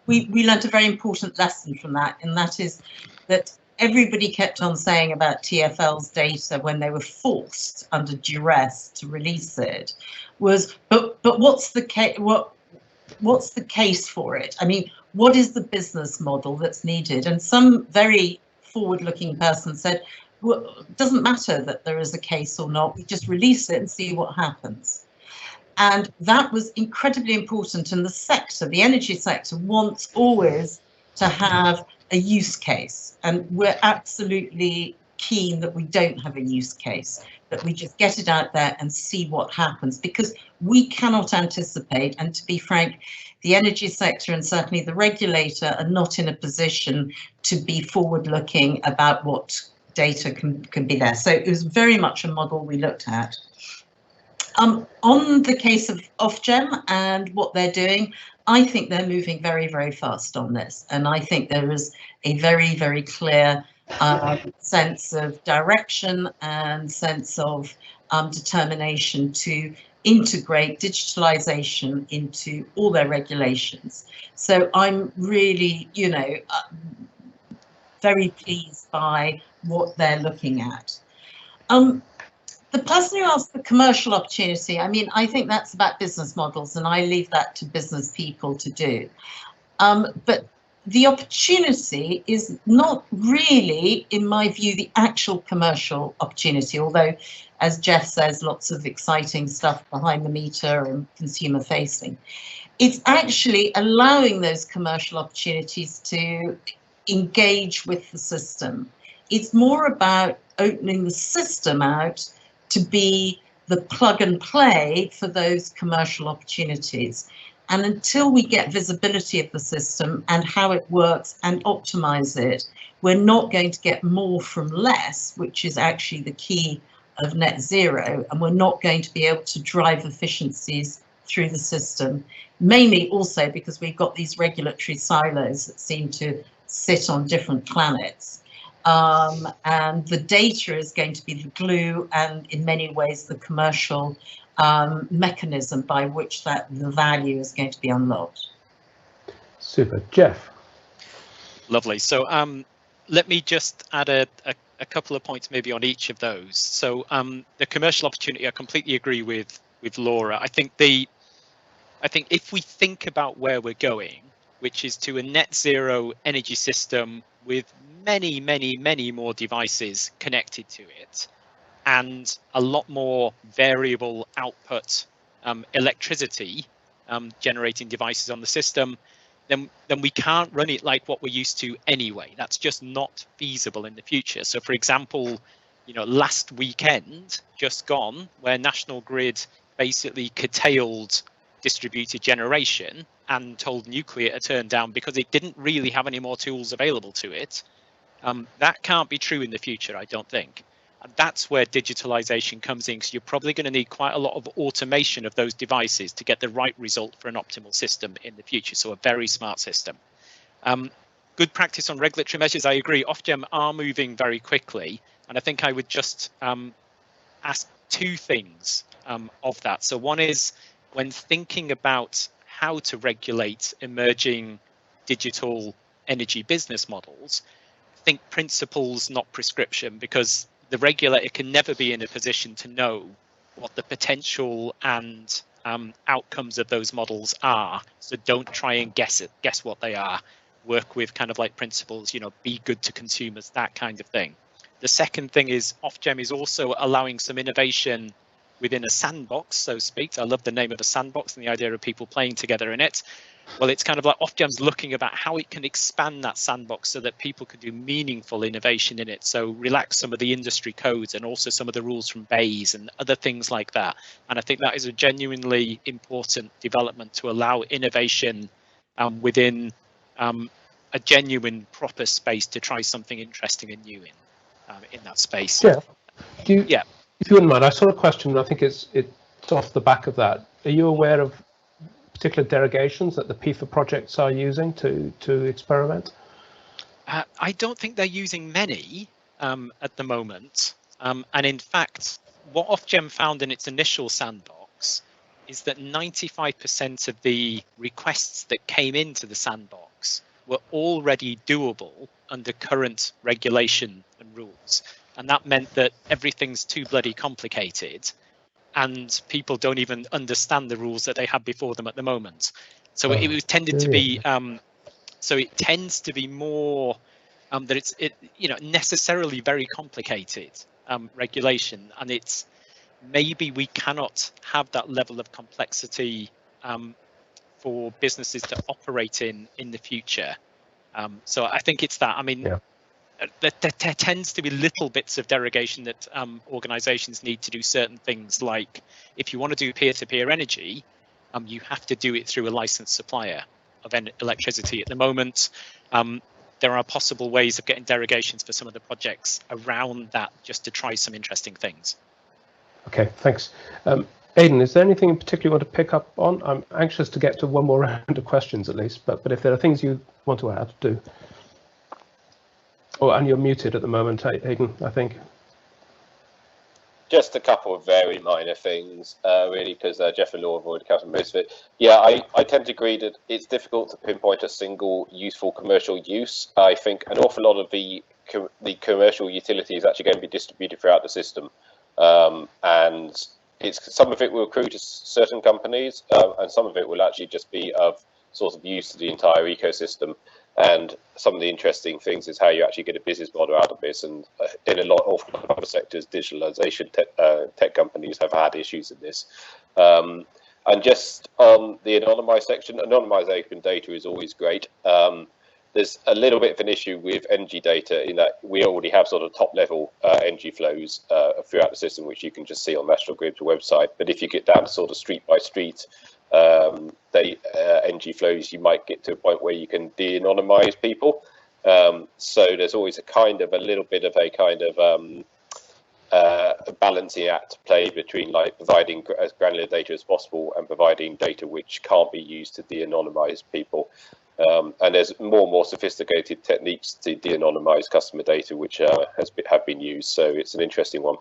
we learned a very important lesson from that, and that is that everybody kept on saying about TfL's data when they were forced under duress to release it was, but what's the case? What's the case for it? I mean, what is the business model that's needed? And some very forward-looking person said, well, it doesn't matter that there is a case or not. We just release it and see what happens. And that was incredibly important. And the sector, the energy sector, wants always to have a use case, and we're absolutely keen that we don't have a use case, that we just get it out there and see what happens, because we cannot anticipate, and to be frank, the energy sector and certainly the regulator are not in a position to be forward-looking about what data can be there. So it was very much a model we looked at. On the case of Ofgem and what they're doing, I think they're moving very, very fast on this. And I think there is a very, very clear sense of direction and sense of determination to integrate digitalization into all their regulations. So I'm really, very pleased by what they're looking at. The person who asked the commercial opportunity, I mean, I think that's about business models, and I leave that to business people to do. But the opportunity is not really, in my view, the actual commercial opportunity, although, as Jeff says, lots of exciting stuff behind the meter and consumer facing. It's actually allowing those commercial opportunities to engage with the system. It's more about opening the system out to be the plug and play for those commercial opportunities. And until we get visibility of the system and how it works and optimize it, we're not going to get more from less, which is actually the key of net zero. And we're not going to be able to drive efficiencies through the system, mainly also because we've got these regulatory silos that seem to sit on different planets. And the data is going to be the glue and in many ways the commercial mechanism by which the value is going to be unlocked.
Super. Jeff.
Lovely. So let me just add a couple of points maybe on each of those. So the commercial opportunity, I completely agree with Laura. I think if we think about where we're going, which is to a net zero energy system with many, many, many more devices connected to it, and a lot more variable output electricity generating devices on the system, then we can't run it like what we're used to anyway. That's just not feasible in the future. So for example, last weekend just gone, where National Grid basically curtailed distributed generation and told nuclear to turn down because it didn't really have any more tools available to it, that can't be true in the future, I don't think. And that's where digitalization comes in, because you're probably going to need quite a lot of automation of those devices to get the right result for an optimal system in the future. So a very smart system. Good practice on regulatory measures, I agree. Ofgem are moving very quickly. And I think I would just ask two things of that. So one is, when thinking about how to regulate emerging digital energy business models, think principles, not prescription, because the regulator can never be in a position to know what the potential and outcomes of those models are. So don't try and guess what they are. Work with kind of like principles, be good to consumers, that kind of thing. The second thing is Ofgem is also allowing some innovation within a sandbox, so to speak. I love the name of a sandbox and the idea of people playing together in it. Well, it's kind of like Ofgem's looking about how it can expand that sandbox so that people can do meaningful innovation in it. So relax some of the industry codes and also some of the rules from BEIS and other things like that. And I think that is a genuinely important development to allow innovation within a genuine proper space to try something interesting and new in that space.
Yeah.
Yeah.
If you wouldn't mind, I saw a question, and I think it's off the back of that. Are you aware of particular derogations that the PIFA projects are using to experiment?
I don't think they're using many at the moment. And in fact, what Ofgem found in its initial sandbox is that 95% of the requests that came into the sandbox were already doable under current regulation and rules. And that meant that everything's too bloody complicated and people don't even understand the rules that they had before them at the moment. So it was tended to be, so it tends to be more that it's necessarily very complicated regulation, and it's maybe we cannot have that level of complexity for businesses to operate in the future. So I think it's that. I mean, there tends to be little bits of derogation that organizations need to do certain things, like if you want to do peer-to-peer energy, you have to do it through a licensed supplier of electricity. At the moment, there are possible ways of getting derogations for some of the projects around that, just to try some interesting things.
Okay, thanks. Aidan, is there anything in particular you want to pick up on? I'm anxious to get to one more round of questions at least, but if there are things you want to add, do. Oh, and you're muted at the moment, Aidan, I think.
Just a couple of very minor things, really, because Jeff and Laura have already covered most of it. Yeah, I tend to agree that it's difficult to pinpoint a single useful commercial use. I think an awful lot of the commercial utility is actually going to be distributed throughout the system, and some of it will accrue to certain companies, and some of it will actually just be of sort of use to the entire ecosystem. And some of the interesting things is how you actually get a business model out of this. And in a lot of other sectors, digitalization tech companies have had issues in this. And just on the anonymized section, anonymized open data is always great. There's a little bit of an issue with energy data in that we already have sort of top level energy flows throughout the system, which you can just see on National Grid's website. But if you get down to sort of street by street energy flows, you might get to a point where you can de-anonymize people. So there's always a little bit of a kind of a balancing act to play between like providing as granular data as possible and providing data which can't be used to de-anonymize people. And there's more and more sophisticated techniques to de-anonymize customer data, which have been used. So it's an interesting one.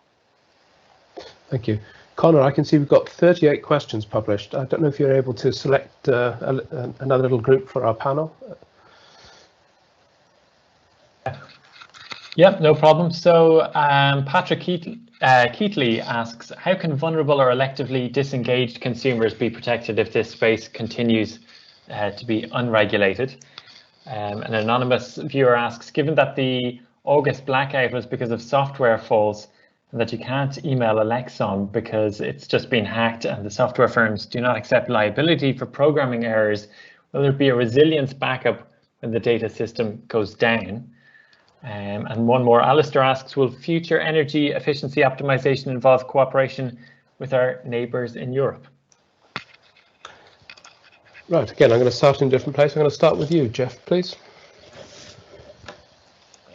Thank you. Connor, I can see we've got 38 questions published. I don't know if you're able to select another little group for our panel.
Yep, no problem. So Patrick Keatley asks, how can vulnerable or electively disengaged consumers be protected if this space continues to be unregulated. An anonymous viewer asks, given that the August blackout was because of software faults and that you can't email Alexon because it's just been hacked and the software firms do not accept liability for programming errors, will there be a resilience backup when the data system goes down? And one more, Alistair asks, will future energy efficiency optimization involve cooperation with our neighbours in Europe?
Right, again, I'm going to start in a different place. I'm going to start with you, Jeff, please.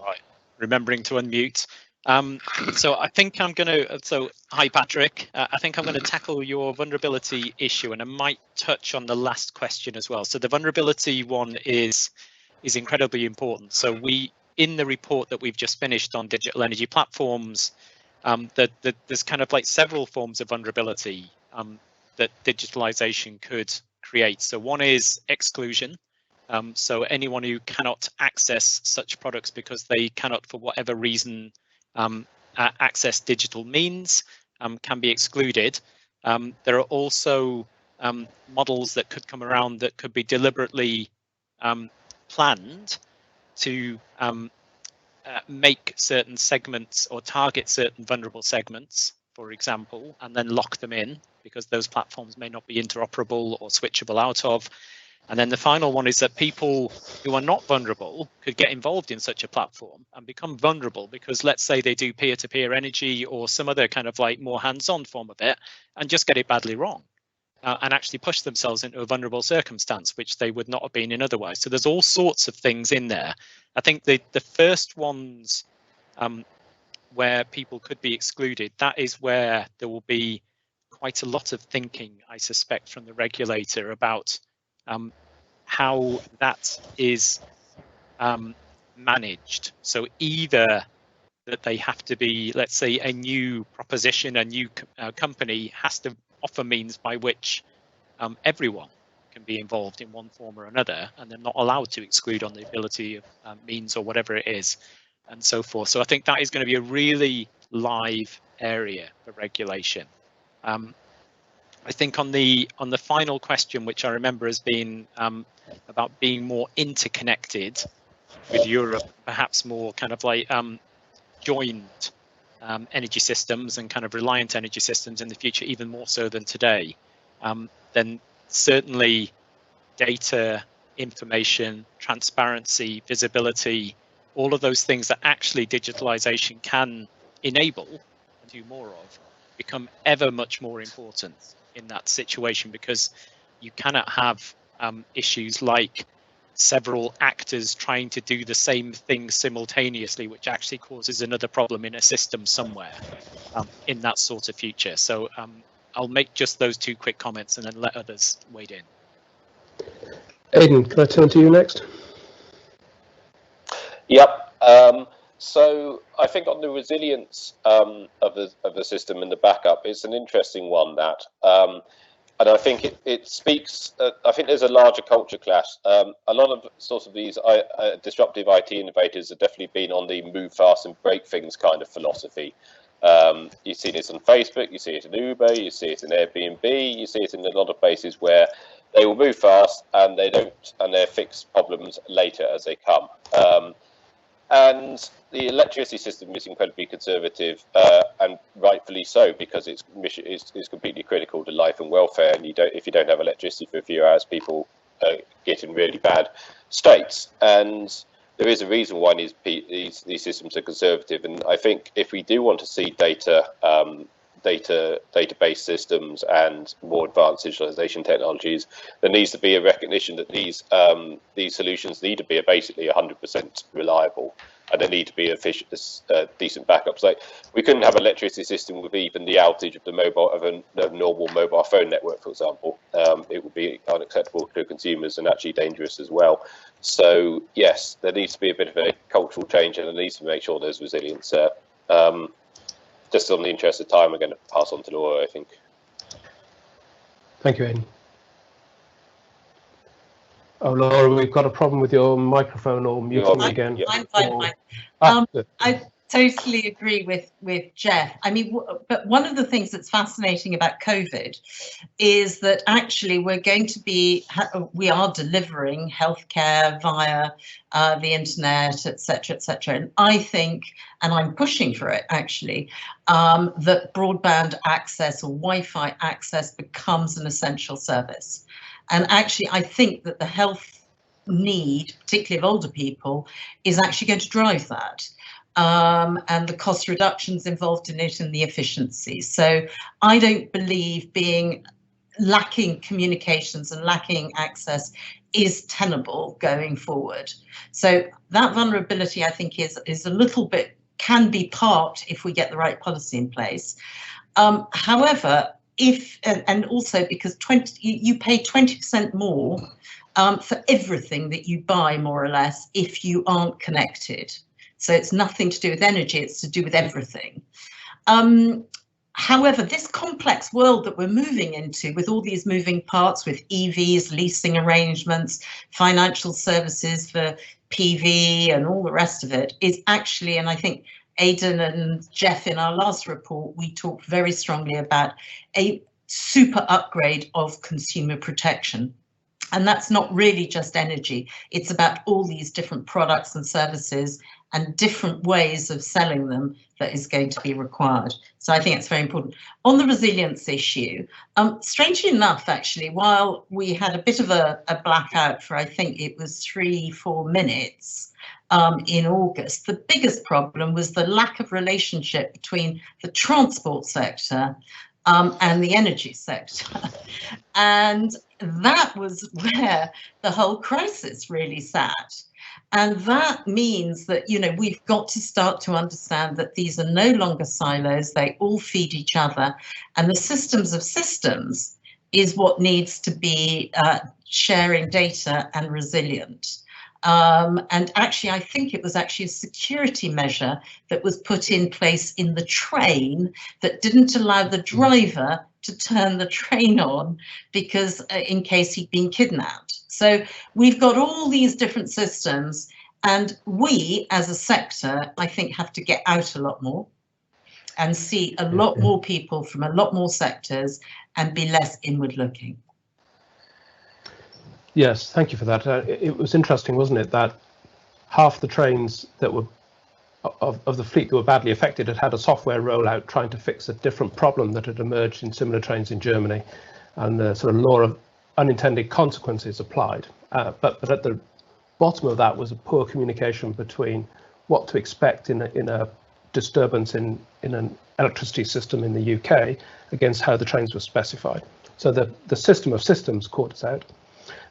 Right, remembering to unmute. So I think I'm going to, hi Patrick, I think I'm going to tackle your vulnerability issue, and I might touch on the last question as well. So the vulnerability one is incredibly important. So in the report that we've just finished on digital energy platforms, there's kind of like several forms of vulnerability that digitalization could create. So one is exclusion. So anyone who cannot access such products because they cannot, for whatever reason, access digital means, can be excluded. There are also models that could come around that could be deliberately planned to make certain segments or target certain vulnerable segments, for example, and then lock them in because those platforms may not be interoperable or switchable out of. And then the final one is that people who are not vulnerable could get involved in such a platform and become vulnerable because, let's say, they do peer-to-peer energy or some other kind of like more hands-on form of it and just get it badly wrong and actually push themselves into a vulnerable circumstance, which they would not have been in otherwise. So there's all sorts of things in there. I think the first ones where people could be excluded, that is where there will be quite a lot of thinking, I suspect, from the regulator about how that is managed. So either that they have to be, let's say, a new proposition, a new company has to offer means by which everyone can be involved in one form or another, and they're not allowed to exclude on the ability of means or whatever it is, and so forth. So I think that is going to be a really live area for regulation. I think on the final question, which I remember as being about being more interconnected with Europe, perhaps more kind of like joined energy systems and kind of reliant energy systems in the future, even more so than today, then certainly data, information, transparency, visibility, all of those things that actually digitalization can enable and do more of become ever much more important in that situation, because you cannot have issues like several actors trying to do the same thing simultaneously, which actually causes another problem in a system somewhere in that sort of future. So I'll make just those two quick comments and then let others wade in.
Aidan, can I turn to you next?
Yep. So I think on the resilience of the system and the backup, it's an interesting one, that. And I think it speaks, I think there's a larger culture clash. A lot of sort of these disruptive IT innovators have definitely been on the move fast and break things kind of philosophy. You see this on Facebook, you see it in Uber, you see it in Airbnb, you see it in a lot of places where they will move fast and they fix problems later as they come. And the electricity system is incredibly conservative, and rightfully so, because its mission is completely critical to life and welfare. And if you don't have electricity for a few hours, people get in really bad states. And there is a reason why these systems are conservative. And I think if we do want to see database systems and more advanced digitalization technologies, there needs to be a recognition that these solutions need to be basically 100% reliable, and they need to be efficient, decent backups. Like, we couldn't have an electricity system with even the outage of a normal mobile phone network, for example. It would be unacceptable to consumers and actually dangerous as well. So yes, there needs to be a bit of a cultural change, and it needs to make sure there's resilience there. Just on the interest of time, we're going to pass on to Laura, I think.
Thank you, Aidan. Oh, Laura, we've got a problem with your microphone or muting again.
I'm fine. totally agree with Jeff. I mean, but one of the things that's fascinating about COVID is that actually we are delivering healthcare via the internet, etc., etc. And I think, and I'm pushing for it actually, that broadband access or Wi-Fi access becomes an essential service. And actually, I think that the health need, particularly of older people, is actually going to drive that. And the cost reductions involved in it and the efficiency. So I don't believe lacking communications and lacking access is tenable going forward. So that vulnerability, I think, is a little bit, can be parked if we get the right policy in place. However, and also because you pay 20% more for everything that you buy, more or less, if you aren't connected. So it's nothing to do with energy, it's to do with everything. However, this complex world that we're moving into, with all these moving parts, with EVs, leasing arrangements, financial services for PV and all the rest of it, is actually, and I think Aidan and Jeff in our last report, we talked very strongly about a super upgrade of consumer protection. And that's not really just energy, it's about all these different products and services and different ways of selling them that is going to be required. So I think it's very important. On the resilience issue, strangely enough, actually, while we had a bit of a blackout for, I think it was 3-4 minutes in August, the biggest problem was the lack of relationship between the transport sector and the energy sector. And that was where the whole crisis really sat. And that means that, you know, we've got to start to understand that these are no longer silos, they all feed each other. And the systems of systems is what needs to be sharing data and resilient. And actually, I think it was actually a security measure that was put in place in the train that didn't allow the driver to turn the train on because in case he'd been kidnapped. So we've got all these different systems, and we as a sector, I think, have to get out a lot more and see a lot more people from a lot more sectors and be less inward looking.
Yes, thank you for that. It was interesting, wasn't it, that half the trains that were of the fleet that were badly affected had a software rollout trying to fix a different problem that had emerged in similar trains in Germany, and the sort of law of unintended consequences applied. But at the bottom of that was a poor communication between what to expect in a disturbance in an electricity system in the UK against how the trains were specified. So the system of systems caught us out.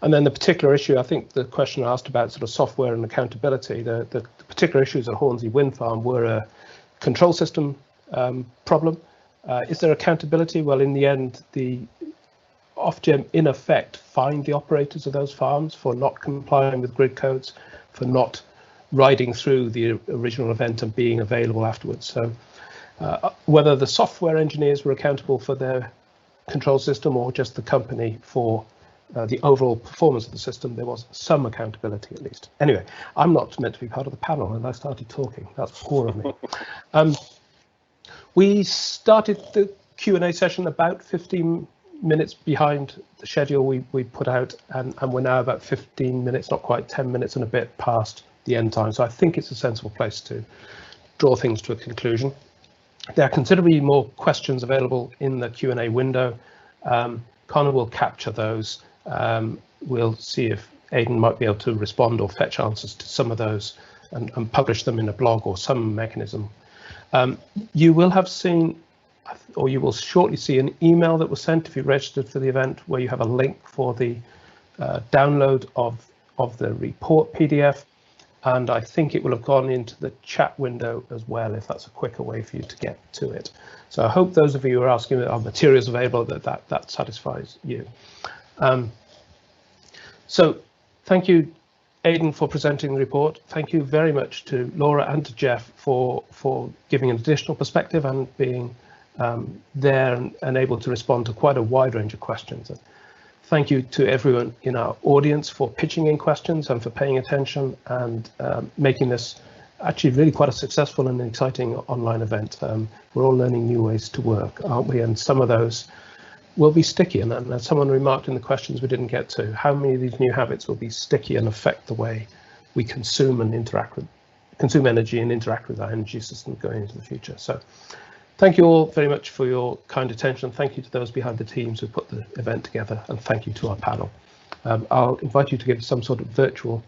And then the particular issue, I think the question asked about sort of software and accountability, the particular issues at Hornsey Wind Farm were a control system problem. Is there accountability? Well, in the end, the Ofgem in effect fined the operators of those farms for not complying with grid codes, for not riding through the original event and being available afterwards. So whether the software engineers were accountable for their control system or just the company for the overall performance of the system, there was some accountability at least. Anyway, I'm not meant to be part of the panel and I started talking. That's poor of me. We started the Q&A session about 15 minutes behind the schedule we put out, and we're now about 15 minutes, not quite 10 minutes and a bit past the end time. So I think it's a sensible place to draw things to a conclusion. There are considerably more questions available in the Q&A window. Connor will capture those. We'll see if Aidan might be able to respond or fetch answers to some of those and publish them in a blog or some mechanism. You will have seen, or you will shortly see, an email that was sent if you registered for the event where you have a link for the download of the report PDF. And I think it will have gone into the chat window as well, if that's a quicker way for you to get to it. So I hope those of you who are asking, are materials available, that satisfies you. So thank you, Aidan, for presenting the report. Thank you very much to Laura and to Jeff for giving an additional perspective and being there and able to respond to quite a wide range of questions. Thank you to everyone in our audience for pitching in questions and for paying attention and making this actually really quite a successful and exciting online event. We're all learning new ways to work, aren't we? And some of those will be sticky. And as someone remarked in the questions we didn't get to, how many of these new habits will be sticky and affect the way we consume and consume energy and interact with our energy system going into the future. So thank you all very much for your kind attention. Thank you to those behind the teams who put the event together, and thank you to our panel. I'll invite you to give some sort of virtual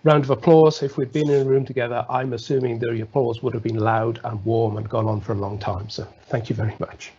round of applause. If we'd been in a room together, I'm assuming the applause would have been loud and warm and gone on for a long time. So thank you very much.